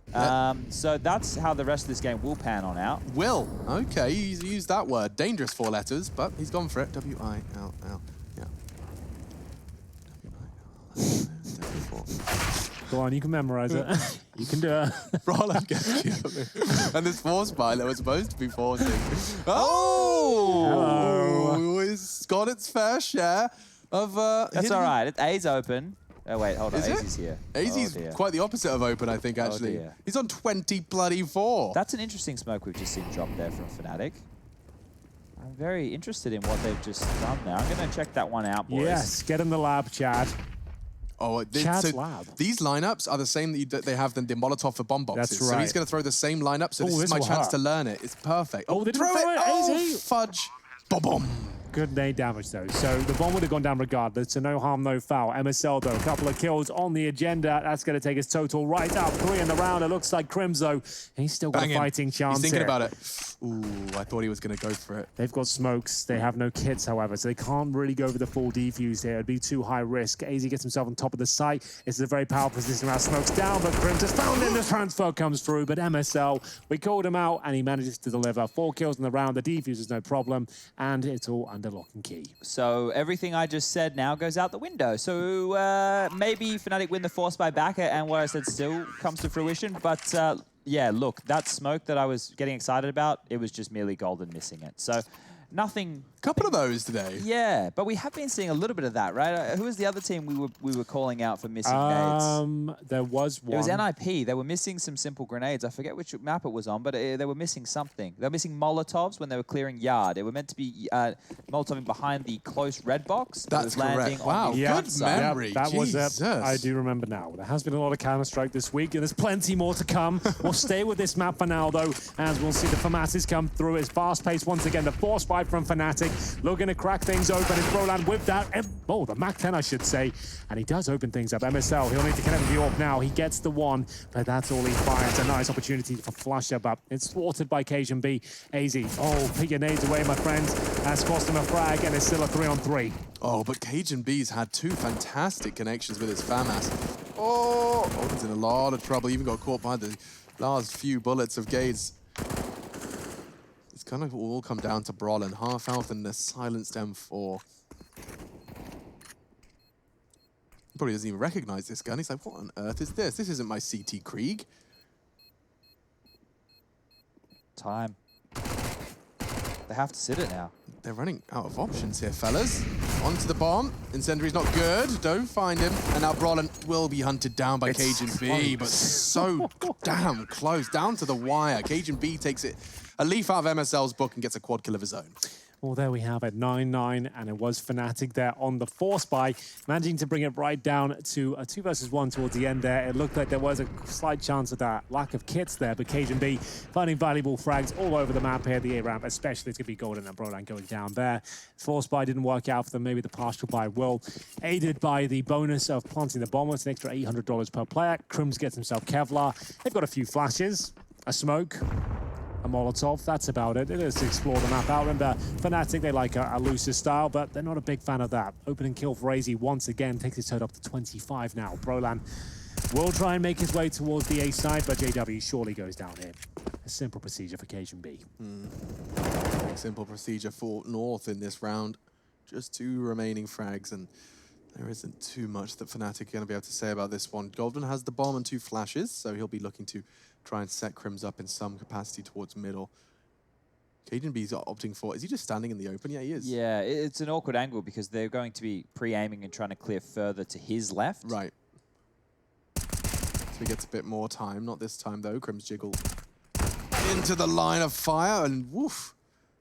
So that's how the rest of this game will pan on out. Will. Okay, you used that word. Dangerous 4 letters, but he's gone for it. W-I-L-L. Yeah. W-I-L-L. Go on, you can memorize it. You can do it. Roland gets Kyobi. And this force buy that was supposed to be forcing. Oh! Hello. It's got its fair share of... That's all right. A's open. Oh, wait, hold on. Is it? AZ's here. AZ's quite the opposite of open, I think, actually. dear. He's on 20-4. That's an interesting smoke we've just seen drop there from Fnatic. I'm very interested in what they've just done now. I'm going to check that one out, boys. Yes, get in the lab, Chad. Oh, Chad's lab. These lineups are the same that they have than the Molotov for bomb boxes. That's right. So he's going to throw the same lineup, so this is my chance to learn it. It's perfect. Oh, they didn't throw throw it! it, Oh, AZ. fudge. Boom. Good nade damage, though. So the bomb would have gone down regardless, so no harm, no foul. MSL, though, a couple of kills on the agenda. That's going to take his total right up. 3 in the round. It looks like Crims, though, he's still got a fighting chance. He's thinking here. about it. Ooh, I thought he was going to go for it. They've got smokes. They have no kits, however, so they can't really go for the full defuse here. It'd be too high risk. AZ gets himself on top of the site. This is a very powerful position around smokes down, but Crims has found it. The transfer comes through, but MSL, we called him out, and he manages to deliver 4 kills in the round. The defuse is no problem, and it's all under under lock and key. So everything I just said now goes out the window. So maybe Fnatic win the force buy back, and what I said still comes to fruition. But yeah, look, that smoke that I was getting excited about, it was just merely Golden missing it. So nothing. Couple of those today. Yeah, but we have been seeing a little bit of that, right? Who was the other team we were calling out for missing nades? There was one. It was NIP. They were missing some simple grenades. I forget which map it was on, but they were missing something. They were missing Molotovs when they were clearing yard. They were meant to be Molotoving behind the close red box. That's correct. Wow, good memory. That Jesus. was it. I do remember now. There has been a lot of Counter-Strike this week, and there's plenty more to come. We'll stay with this map for now, though, as we'll see the FAMASs come through. It's fast-paced once again. The force fight from Fnatic, looking to crack things open. It's Roland with that. Oh, the Mac 10, I should say. And he does open things up. MSL, he'll need to connect with the AWP now. He gets the one, but that's all he finds. A nice opportunity for Flusher, but it's thwarted by Cajun B. AZ, oh, pick your nades away, my friends. That's cost him a frag, and it's still a 3-on-3. Oh, but Cajun B's had two fantastic connections with his FAMAS. Oh, he's in a lot of trouble. Even got caught by the last few bullets of Gades. It's kind of all come down to Brolin. Half health and the silenced M4. He probably doesn't even recognize this gun. He's like, what on earth is this? This isn't my CT Krieg. Time. They have to sit it now. They're running out of options here, fellas. Onto the bomb. Incendiary's not good. Don't find him. And now Brolin will be hunted down by Cajun B, but so damn close. Down to the wire. Cajun B takes it a leaf out of MSL's book and gets a quad kill of his own. Well, there we have it, 9-9, and it was Fnatic there on the force buy, managing to bring it right down to a 2 versus 1 towards the end there. It looked like there was a slight chance of that lack of kits there, but Cajun B finding valuable frags all over the map here, the A-ramp especially. It's going to be Golden and Broland going down there. Force buy didn't work out for them, maybe the partial buy will. Aided by the bonus of planting the bomb, it's an extra $800 per player. Crims gets himself Kevlar. They've got a few flashes, a smoke, a Molotov, that's about it. It is to explore the map out. Remember, Fnatic, they like a looser style, but they're not a big fan of that. Opening kill for AZ once again, takes his total up to 25 now. Broland will try and make his way towards the A side, but JW surely goes down here. A simple procedure for Cajun B. Simple procedure for North in this round. Just 2 remaining frags, and there isn't too much that Fnatic are going to be able to say about this one. Golden has the bomb and 2 flashes, so he'll be looking to try and set Crims up in some capacity towards middle. Cajun B's opting for, is he just standing in the open? Yeah, he is. Yeah, it's an awkward angle because they're going to be pre-aiming and trying to clear further to his left. Right. So he gets a bit more time. Not this time, though. Crims jiggle into the line of fire, and woof.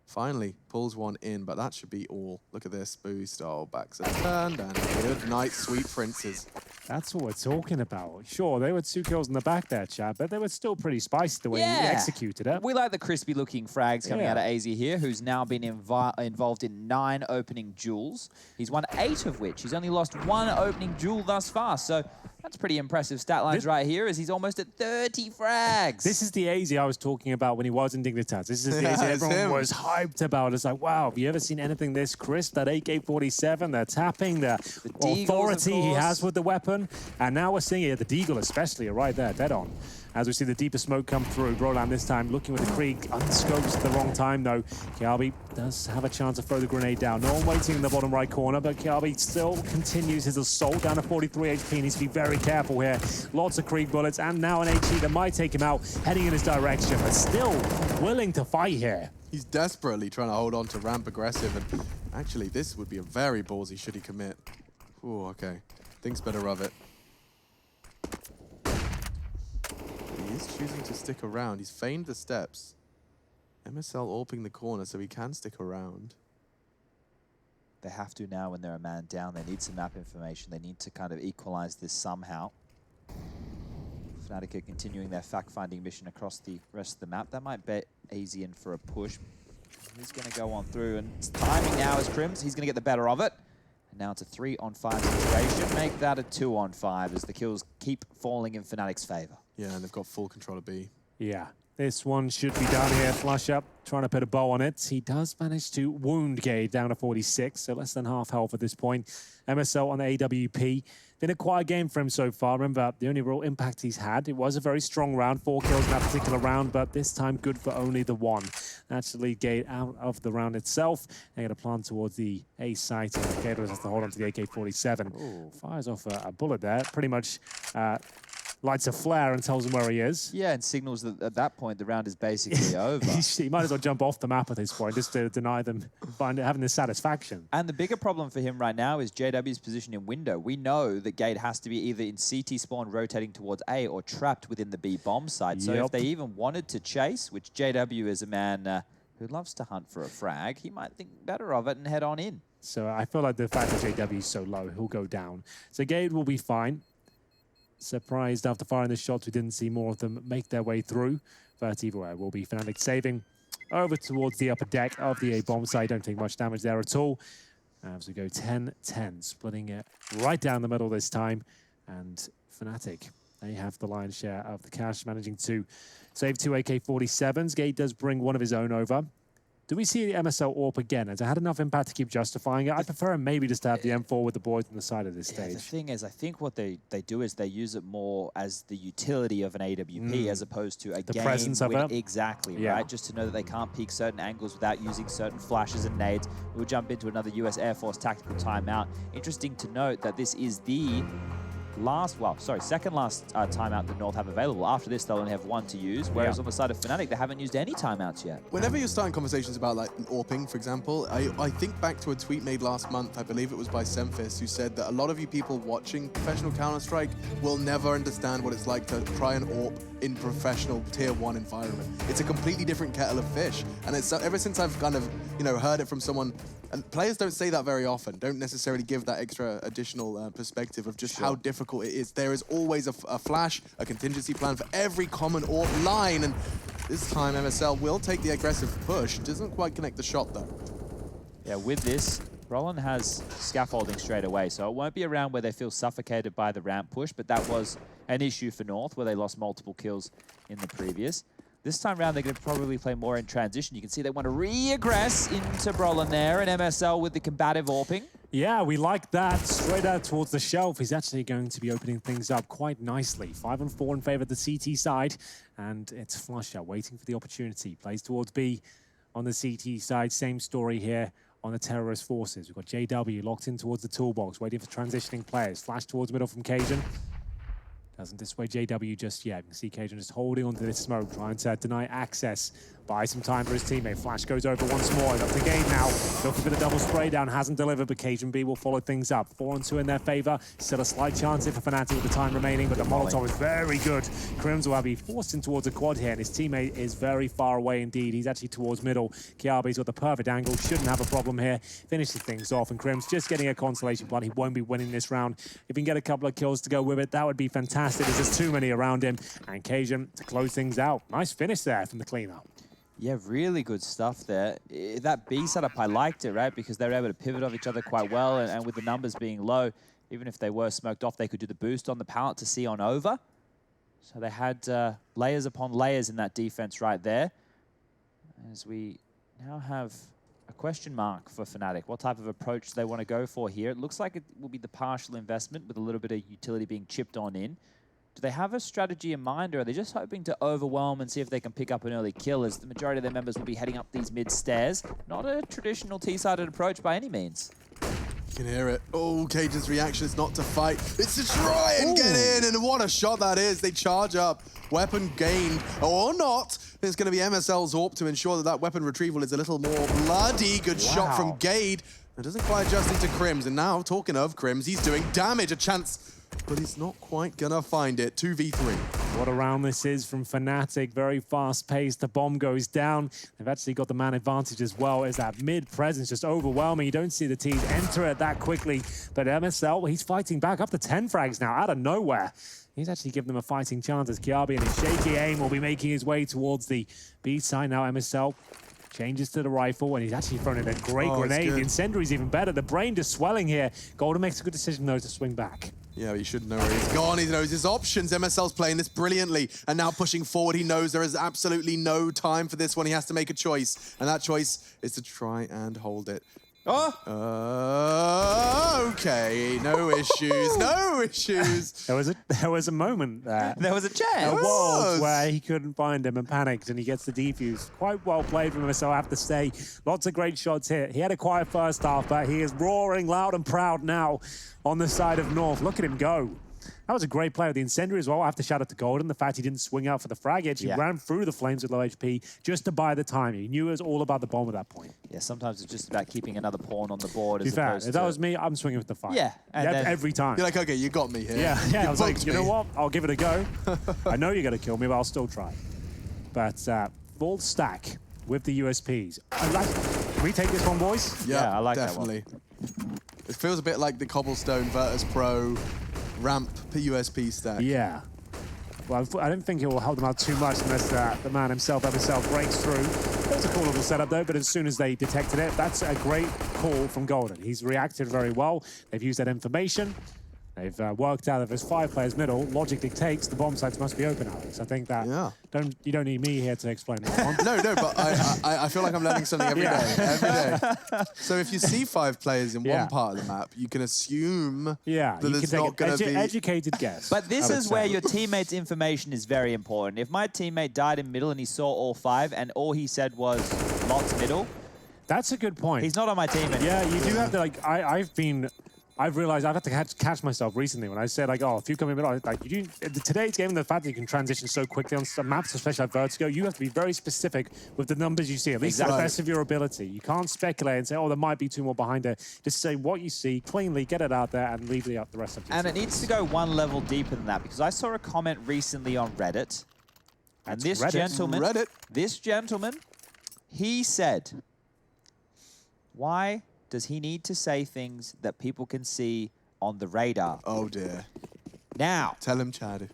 Finally pulls one in, but that should be all. Look at this boost. Oh, backs a turn, and good night, sweet princes. That's what we're talking about. Sure, they were 2 kills in the back there, Chad, but they were still pretty spicy the way he executed it. We like the crispy-looking frags coming out of AZ here, who's now been involved in 9 opening duels. He's won 8 of which. He's only lost 1 opening duel thus far, so that's pretty impressive stat lines right here, as he's almost at 30 frags. This is the AZ I was talking about when he was in Dignitas. This is the AZ everyone was hyped about. It's like, wow, have you ever seen anything this crisp? That AK-47, the tapping, the authority he has with the weapon. And now we're seeing it, the Deagle especially, are right there, dead on. As we see the deeper smoke come through, Roland this time looking with the Krieg, unscopes at the wrong time though. Kiabi does have a chance to throw the grenade down. No one waiting in the bottom right corner, but Kiabi still continues his assault down to 43 HP. Needs to be very careful here. Lots of Krieg bullets, and now an HE that might take him out, heading in his direction, but still willing to fight here. He's desperately trying to hold on to ramp aggressive, and actually this would be a very ballsy should he commit. Ooh, okay. Thinks better of it. He is choosing to stick around. He's feigned the steps. MSL AWPing the corner so he can stick around. They have to now when they're a man down. They need some map information. They need to kind of equalize this somehow. Fnatic are continuing their fact-finding mission across the rest of the map. That might bet AZ in for a push. He's going to go on through, and it's timing now as Crims. He's going to get the better of it. And now it's a 3-on-5 situation. Make that a 2-on-5 as the kills keep falling in Fnatic's favor. Yeah, and they've got full control of B. Yeah, this one should be done here. Flush up, trying to put a bow on it. He does manage to wound Gade down to 46, so less than half health at this point. MSL on the AWP. Been a quiet game for him so far. Remember, the only real impact he's had, it was a very strong round, 4 kills in that particular round, but this time good for only the 1. Actually, Gate out of the round itself. They're going to plant towards the A site, and Gator has to hold on to the AK-47. Fires off a bullet there, pretty much lights a flare and tells him where he is. Yeah, and signals that at that point the round is basically over. He might as well jump off the map at this point just to deny them having the satisfaction. And the bigger problem for him right now is JW's position in window. We know that Gate has to be either in CT spawn rotating towards A or trapped within the B bomb site. So if they even wanted to chase, which JW is a man who loves to hunt for a frag, he might think better of it and head on in. So I feel like the fact that JW is so low, he'll go down. So Gate will be fine. Surprised after firing the shots, we didn't see more of them make their way through. Vertigo will be Fnatic saving over towards the upper deck of the A bomb site. Don't take much damage there at all. As we go 10-10, splitting it right down the middle this time. And Fnatic, they have the lion's share of the cash, managing to save 2 AK-47s. Gate does bring one of his own over. Do we see the MSL AWP again? Has it had enough impact to keep justifying it? I prefer maybe just to have the M4 with the boys on the side of this stage. The thing is, I think what they do is they use it more as the utility of an AWP as opposed to a game presence of it. Exactly, right? Just to know that they can't peek certain angles without using certain flashes and nades. We'll jump into another US Air Force tactical timeout. Interesting to note that this is the second last timeout that North have available. After this, they'll only have 1 to use, whereas on the side of Fnatic, they haven't used any timeouts yet. Whenever you're starting conversations about like AWPing, for example, I think back to a tweet made last month, I believe it was by Semphis, who said that a lot of you people watching professional Counter-Strike will never understand what it's like to try and AWP in professional tier 1 environment. It's a completely different kettle of fish. And it's ever since I've kind of, heard it from someone, and players don't say that very often, don't necessarily give that extra additional perspective of just how difficult it is. There is always a flash, a contingency plan for every common AWP line, and this time MSL will take the aggressive push. Doesn't quite connect the shot though. Yeah, with this, Roland has scaffolding straight away, so it won't be around where they feel suffocated by the ramp push, but that was an issue for North, where they lost multiple kills in the previous. This time around, they're going to probably play more in transition. You can see they want to re-aggress into Brolin there, and MSL with the combative AWPing. Yeah, we like that. Straight out towards the shelf. He's actually going to be opening things up quite nicely. 5-4 in favor of the CT side, and it's Flusher waiting for the opportunity. Plays towards B on the CT side. Same story here on the terrorist forces. We've got JW locked in towards the toolbox, waiting for transitioning players. Flash towards middle from Cajun. Doesn't dissuade JW just yet. You can see Cajun just holding onto this smoke, trying to deny access. Buy some time for his teammate. Flash goes over once more. Up the game now. Looking for the double spray down. Hasn't delivered, but Cajun B will follow things up. 4-2 in their favor. Still a slight chance here for Fnatic with the time remaining, but the Molotov is very good. Crims will be forced in towards a quad here, and his teammate is very far away indeed. He's actually towards middle. Kiabe's got the perfect angle. Shouldn't have a problem here. Finishes things off, and Crims just getting a consolation point. He won't be winning this round. If he can get a couple of kills to go with it, that would be fantastic. There's just too many around him. And Cajun to close things out. Nice finish there from the cleanup. Yeah, really good stuff there. That B setup, I liked it, right? Because they were able to pivot off each other quite well, and with the numbers being low, even if they were smoked off, they could do the boost on the pallet to see on over. So they had layers upon layers in that defense right there. As we now have a question mark for Fnatic. What type of approach do they want to go for here? It looks like it will be the partial investment with a little bit of utility being chipped on in. Do they have a strategy in mind, or are they just hoping to overwhelm and see if they can pick up an early kill, as the majority of their members will be heading up these mid stairs? Not a traditional T-sided approach by any means. You can hear it. Oh, Cajun's reaction is not to fight. It's to try and get in, and what a shot that is. They charge up. Weapon gained, or not. It's going to be MSL's AWP to ensure that that weapon retrieval is a little more bloody. Good shot from Gade. It doesn't quite adjust into Crims, and now, talking of Crims, he's doing damage, a chance, but he's not quite gonna find it. 2v3. What a round this is from Fnatic. Very fast-paced. The bomb goes down. They've actually got the man advantage as well, as that mid presence just overwhelming. You don't see the teams enter it that quickly. But MSL, he's fighting back up to 10 frags now, out of nowhere. He's actually given them a fighting chance, as Kiabe and his shaky aim will be making his way towards the B side now. MSL changes to the rifle, and he's actually thrown in a great grenade. The incendiary's even better. The brain just swelling here. Golden makes a good decision, though, to swing back. Yeah, he should know where he's gone. He knows his options. MSL's playing this brilliantly, and now pushing forward. He knows there is absolutely no time for this one. He has to make a choice, and that choice is to try and hold it. Okay, no issues, no issues. There was a moment there. There was a chance. There was where he couldn't find him and panicked, and he gets the defuse. Quite well played from him, so I have to say. Lots of great shots here. He had a quiet first half, but he is roaring loud and proud now on the side of North. Look at him go. That was a great play with the incendiary as well. I have to shout out to Golden. The fact he didn't swing out for the frag edge. He ran through the flames with low HP just to buy the time. He knew it was all about the bomb at that point. Yeah, sometimes it's just about keeping another pawn on the board. To be fair, if that was me, I'm swinging with the fire. Yeah. And then every time. You're like, okay, you got me here. Yeah. I was like, booked you me. know what? I'll give it a go. I know you're going to kill me, but I'll still try. But full stack with the USPs. Can we take this one, boys? Yeah, I like definitely. That one. It feels a bit like the Cobblestone Virtus Pro ramp USP stack. Yeah. Well, I don't think it will help them out too much unless the man himself breaks through. It was a cool little setup, though, but as soon as they detected it, that's a great call from Golden. He's reacted very well. They've used that information. They've worked out if there's 5 players middle, logic dictates the bomb sites must be open, Alex. I think that you don't need me here to explain that one. No, but I feel like I'm learning something every day. So if you see 5 players in one part of the map, you can assume that it's not going to be... educated guess. But this is where your teammate's information is very important. If my teammate died in middle and he saw all 5 and all he said was lots middle... That's a good point. He's not on my team anymore. Yeah, you do have to, like, I've realized I've had to catch myself recently when I said, like, oh, if you come in middle, like, today's game, the fact that you can transition so quickly on some maps, especially like Vertigo, you have to be very specific with the numbers you see, at least to the best of your ability. You can't speculate and say, oh, there might be 2 more behind it. Just say what you see, cleanly, get it out there, and leave the rest of it. And it needs to go one level deeper than that, because I saw a comment recently on Reddit, and this gentleman, he said, why does he need to say things that people can see on the radar? Oh, dear. Now. Tell him, Chad.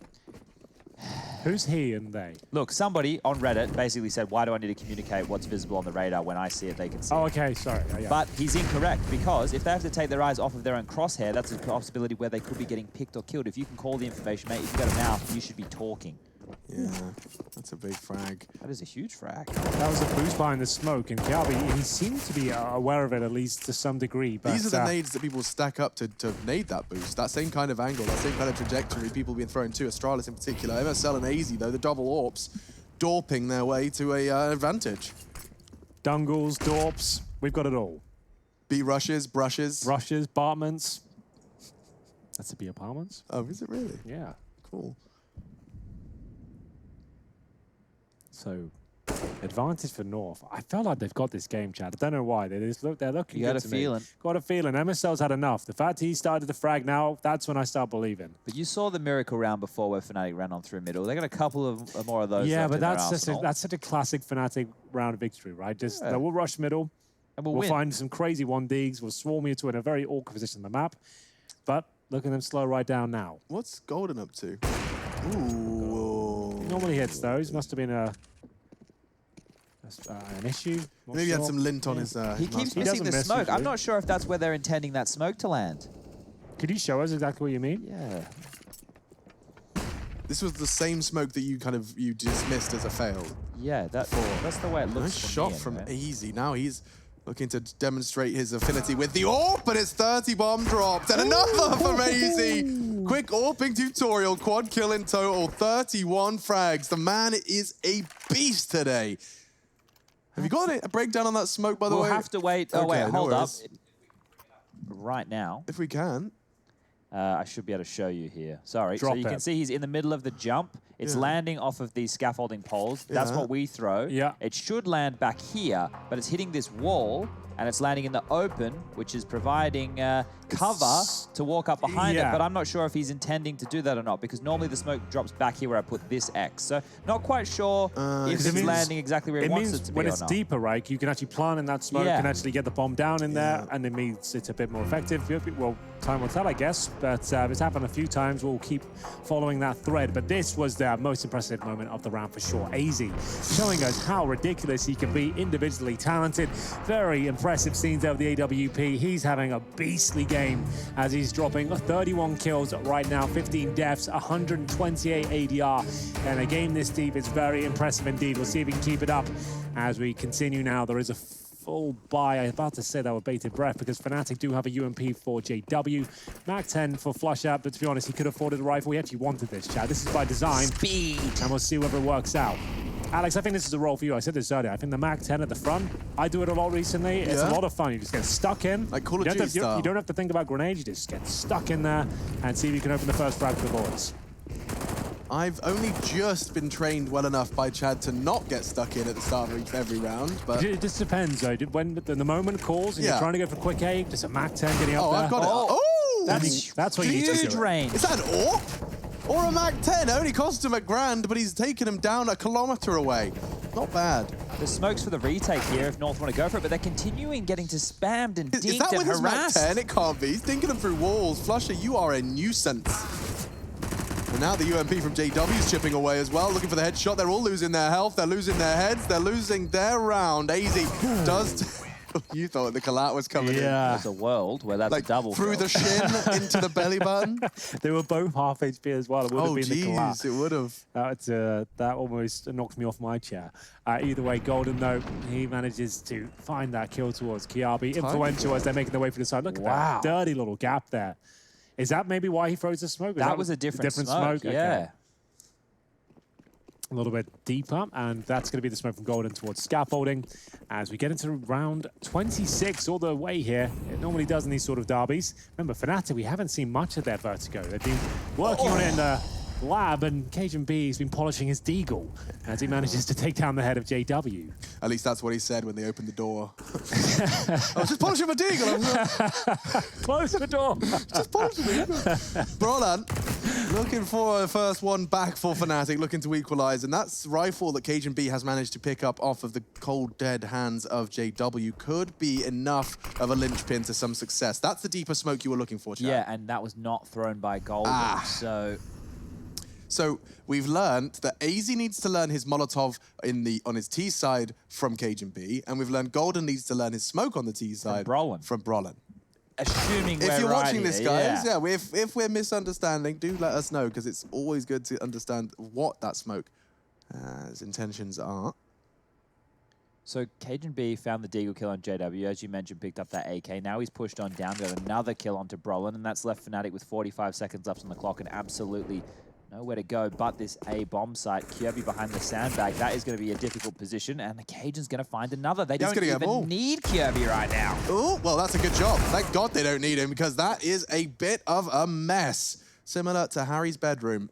Who's he and they? Look, somebody on Reddit basically said, why do I need to communicate what's visible on the radar when I see it, they can see it? Oh, okay, sorry. But he's incorrect, because if they have to take their eyes off of their own crosshair, that's a possibility where they could be getting picked or killed. If you can call the information, mate, if you've got a mouth, you should be talking. Yeah, that's a big frag. That is a huge frag. That was a boost behind the smoke, and Kiabi, he seems to be aware of it, at least to some degree. But these are the nades that people stack up to nade that boost. That same kind of angle, that same kind of trajectory people have been throwing to, Astralis in particular. MSL and AZ, though, the double AWPs, dorping their way to a advantage. Dungles, dorps, we've got it all. B rushes, brushes. Rushes, bartments. That's the B apartments. Oh, is it really? Yeah. Cool. So, advantage for North. I felt like they've got this game, Chad. I don't know why. They're looking good to me. Got a feeling. MSL's had enough. The fact he started the frag now, that's when I start believing. But you saw the miracle round before where Fnatic ran on through middle. They got a couple of more of those. Yeah, but that's such a classic Fnatic round of victory, right? Just they will rush middle. And we'll find some crazy 1Ds. We'll swarm you to in a very awkward position on the map. But look at them slow right down now. What's Golden up to? Ooh. Normally hits those. Must have been an issue. Maybe he had some lint on his... he keeps missing the smoke. I'm not sure if that's where they're intending that smoke to land. Could you show us exactly what you mean? Yeah. This was the same smoke that you dismissed as a fail. Yeah, that's the way it looks. Nice shot from AZ. Now he's looking to demonstrate his affinity with the AWP, but it's 30 bomb dropped. And another from AZ. Quick AWPing tutorial, quad kill in total, 31 frags. The man is a beast today. Have you got a breakdown on that smoke, by the way? We'll have to wait. Oh, wait, hold up. Right now. If we can. I should be able to show you here. Sorry. So you can see he's in the middle of the jump. It's landing off of these scaffolding poles. That's what we throw. Yeah. It should land back here, but it's hitting this wall, and it's landing in the open, which is providing cover to walk up behind it. But I'm not sure if he's intending to do that or not, because normally the smoke drops back here where I put this X. So not quite sure if it's landing exactly where he wants it to be when or it's not. deeper, right, you can actually plant in that smoke and actually get the bomb down in there, and it means it's a bit more effective. Well, time will tell, I guess, but it's happened a few times. We'll keep following that thread, but this was the most impressive moment of the round for sure. AZ showing us how ridiculous he can be, individually talented. Very impressive scenes out of the AWP. He's having a beastly game as he's dropping 31 kills right now, 15 deaths, 128 ADR, and a game this deep is very impressive indeed. We'll see if he can keep it up as we continue now. There is a full buy. I was about to say that with bated breath because Fnatic do have a UMP for JW. Mac 10 for Flusher, but to be honest, he could have afforded a rifle. He actually wanted this, Chad. This is by design. Speed. And we'll see whether it works out. Alex, I think this is a role for you. I said this earlier. I think the Mac 10 at the front, I do it a lot recently. It's a lot of fun. You just get stuck in. Like Call of Duty style. You don't have to think about grenades. You just get stuck in there and see if you can open the first frag for the boys. I've only just been trained well enough by Chad to not get stuck in at the start of every round, but... It just depends, though. When the moment calls and you're trying to go for quick A, just a Mac 10 getting up there. I've got it. Oh! That's what you need to do. Huge range. Is that an AWP? Or a Mac 10? Only cost him $1,000, but he's taken him down a kilometer away. Not bad. The smokes for the retake here if North want to go for it, but they're continuing getting to spammed and dinked Is that and with his Mac harassed. 10? It can't be. He's dinking them through walls. Flusher, you are a nuisance. And now the UMP from JW is chipping away as well, looking for the headshot. They're all losing their health. They're losing their heads. They're losing their round. AZ does... You thought the collat was coming in. There's a world where that's Like a double through kill. the shin into the belly button. They were both half HP as well. It would have been the collapse. It would have. That almost knocked me off my chair. Either way, Golden, though, he manages to find that kill towards Kiabi. Influential as they're making their way for the side. Look at that dirty little gap there. Is that maybe why he throws the smoke? That was a different smoke. Okay. Yeah. A little bit deeper, and that's going to be the smoke from Golden towards scaffolding. As we get into round 26 all the way here, it normally does in these sort of derbies. Remember, Fnatic, we haven't seen much of their Vertigo. They've been working on it in the lab, and Cajun B has been polishing his deagle as he manages to take down the head of JW. At least that's what he said when they opened the door. I was just polishing my deagle. Close the door. Just polishing it. Brolan looking for a first one back for Fnatic, looking to equalize. And that's rifle that Cajun B has managed to pick up off of the cold, dead hands of JW. Could be enough of a linchpin to some success. That's the deeper smoke you were looking for, Chad. Yeah, and that was not thrown by Golden, So we've learned that AZ needs to learn his Molotov on his T side from Cajun B, and we've learned Golden needs to learn his smoke on the T side from Brolin. Assuming If you're watching this, guys, yeah. if we're misunderstanding, do let us know, because it's always good to understand what that smoke his intentions are. So Cajun B found the deagle kill on JW, as you mentioned, picked up that AK. Now he's pushed on down, got another kill onto Brolin, and that's left Fnatic with 45 seconds left on the clock and absolutely nowhere to go but this A bomb site. Kirby behind the sandbag. That is going to be a difficult position, and the Cajun's going to find another. They don't even need Kirby right now. Oh, well, that's a good job. Thank God they don't need him, because that is a bit of a mess. Similar to Harry's bedroom.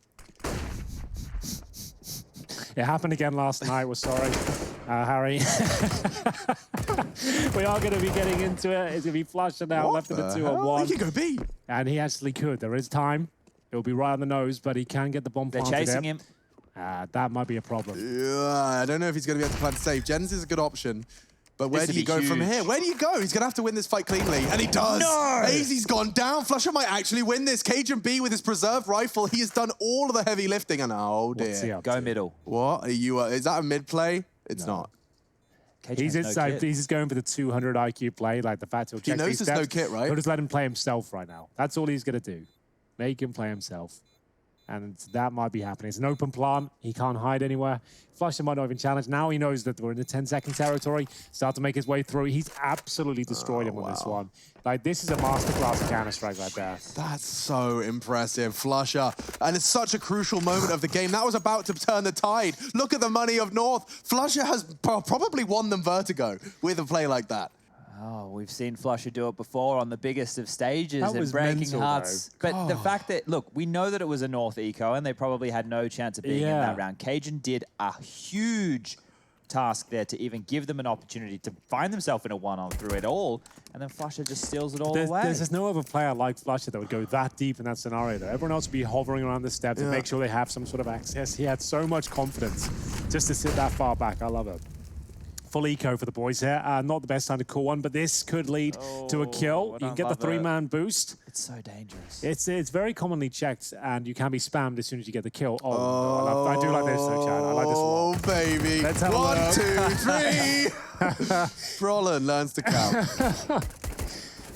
It happened again last night. We're sorry, Harry. We are going to be getting into it. It's going to be Flusher now, left in the 2-on-1. He could go B. And he actually could. There is time. It'll be right on the nose, but he can get the bomb planted. They're chasing him. That might be a problem. Yeah, I don't know if he's going to be able to plant safe. Jens is a good option. But where do you go from here? Where do you go? He's going to have to win this fight cleanly. And he does. No! AZ's gone down. Flusher might actually win this. Cajun B with his preserved rifle. He has done all of the heavy lifting. And oh, dear. Go middle. What? Are you? Is that a mid play? It's not. He's just going for the 200 IQ play, like the fact he'll check He knows these there's steps. no kit, right? He'll just let him play himself right now. That's all he's going to do. Make him play himself. And that might be happening. It's an open plant. He can't hide anywhere. Flusher might not even challenge. Now he knows that we're in the 10-second territory. Start to make his way through. He's absolutely destroyed him on this one. Like, this is a masterclass of Counter-Strike right there. That's so impressive, Flusher. And it's such a crucial moment of the game. That was about to turn the tide. Look at the money of North. Flusher has probably won them Vertigo with a play like that. Oh, we've seen Flusher do it before on the biggest of stages and breaking mental, hearts. though. But the fact that, look, we know that it was a North Eco and they probably had no chance of being in that round. Cajun did a huge task there to even give them an opportunity to find themselves in a one-on through it all, and then Flusher just steals it all away. There's no other player like Flusher that would go that deep in that scenario, though. Everyone else would be hovering around the steps to make sure they have some sort of access. He had so much confidence just to sit that far back. I love it. Full eco for the boys here. Not the best time to call one, but this could lead to a kill. You can get the three-man boost. It's so dangerous. It's very commonly checked, and you can be spammed as soon as you get the kill. I do like this, though, Chad. I like this a lot. Oh, baby. Let's have 1, 2, 3. Brolin learns to count.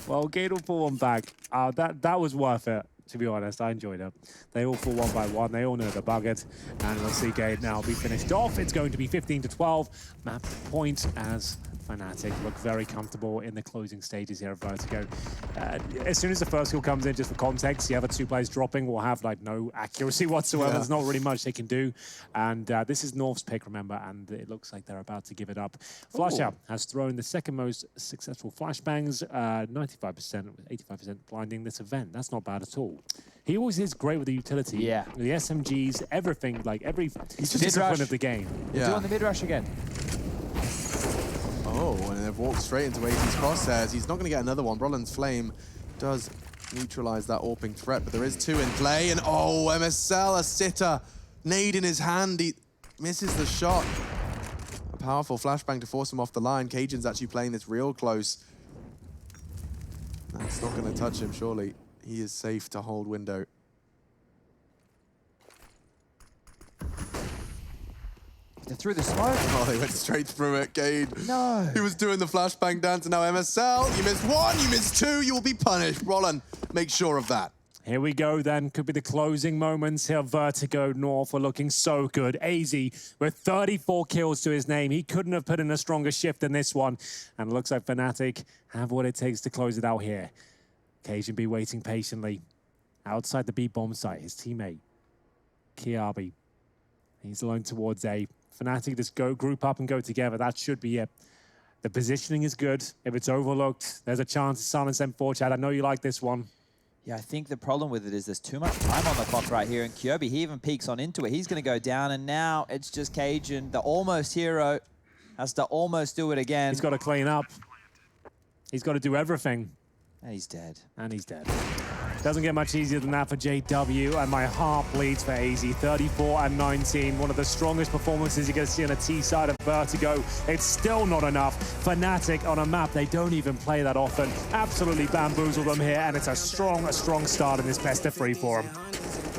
Well, Gate will pull one back. That was worth it. To be honest, I enjoyed it. They all fall one by one. They all know the bucket. And we'll see Gate now be finished off. It's going to be 15-12. Map point as Fnatic look very comfortable in the closing stages here of Vertigo. As soon as the first kill comes in, just for context, the other two players dropping will have like no accuracy whatsoever. Yeah. There's not really much they can do. And this is North's pick, remember, and it looks like they're about to give it up. Flusher has thrown the second most successful flashbangs, 95%, 85% blinding this event. That's not bad at all. He always is great with the utility. Yeah. The SMGs, everything, like every just discipline of the game. Yeah. Doing the mid-rush again. Oh, and they've walked straight into AZ's crosshairs. He's not going to get another one. Brolin's Flame does neutralize that AWPing threat, but there is two in play. And oh, MSL, a sitter. Nade in his hand. He misses the shot. A powerful flashbang to force him off the line. Cajun's actually playing this real close. That's not going to touch him, surely. He is safe to hold window. They're through the smoke. Oh, they went straight through it, Cade. No. He was doing the flashbang dance, and now MSL. You missed one, you missed two, you will be punished. Roland, make sure of that. Here we go then, could be the closing moments here. Vertigo North are looking so good. AZ with 34 kills to his name. He couldn't have put in a stronger shift than this one. And it looks like Fnatic have what it takes to close it out here. Cajun B waiting patiently. Outside the B bomb site, his teammate, Kiabi. He's alone towards A. Fnatic just go group up and go together. That should be it. The positioning is good. If it's overlooked, there's a chance to silence M4 chat. I know you like this one. Yeah, I think the problem with it is there's too much time on the clock right here, and Kyobi, he even peeks on into it. He's going to go down, and now it's just Cajun, the almost hero, has to almost do it again. He's got to clean up. He's got to do everything. And he's dead. And he's dead. Doesn't get much easier than that for JW, and my heart bleeds for AZ. 34 and 19, one of the strongest performances you're going to see on a T side of Vertigo. It's still not enough. Fnatic on a map they don't even play that often. Absolutely bamboozle them here, and it's a strong start in this best of 3 for them.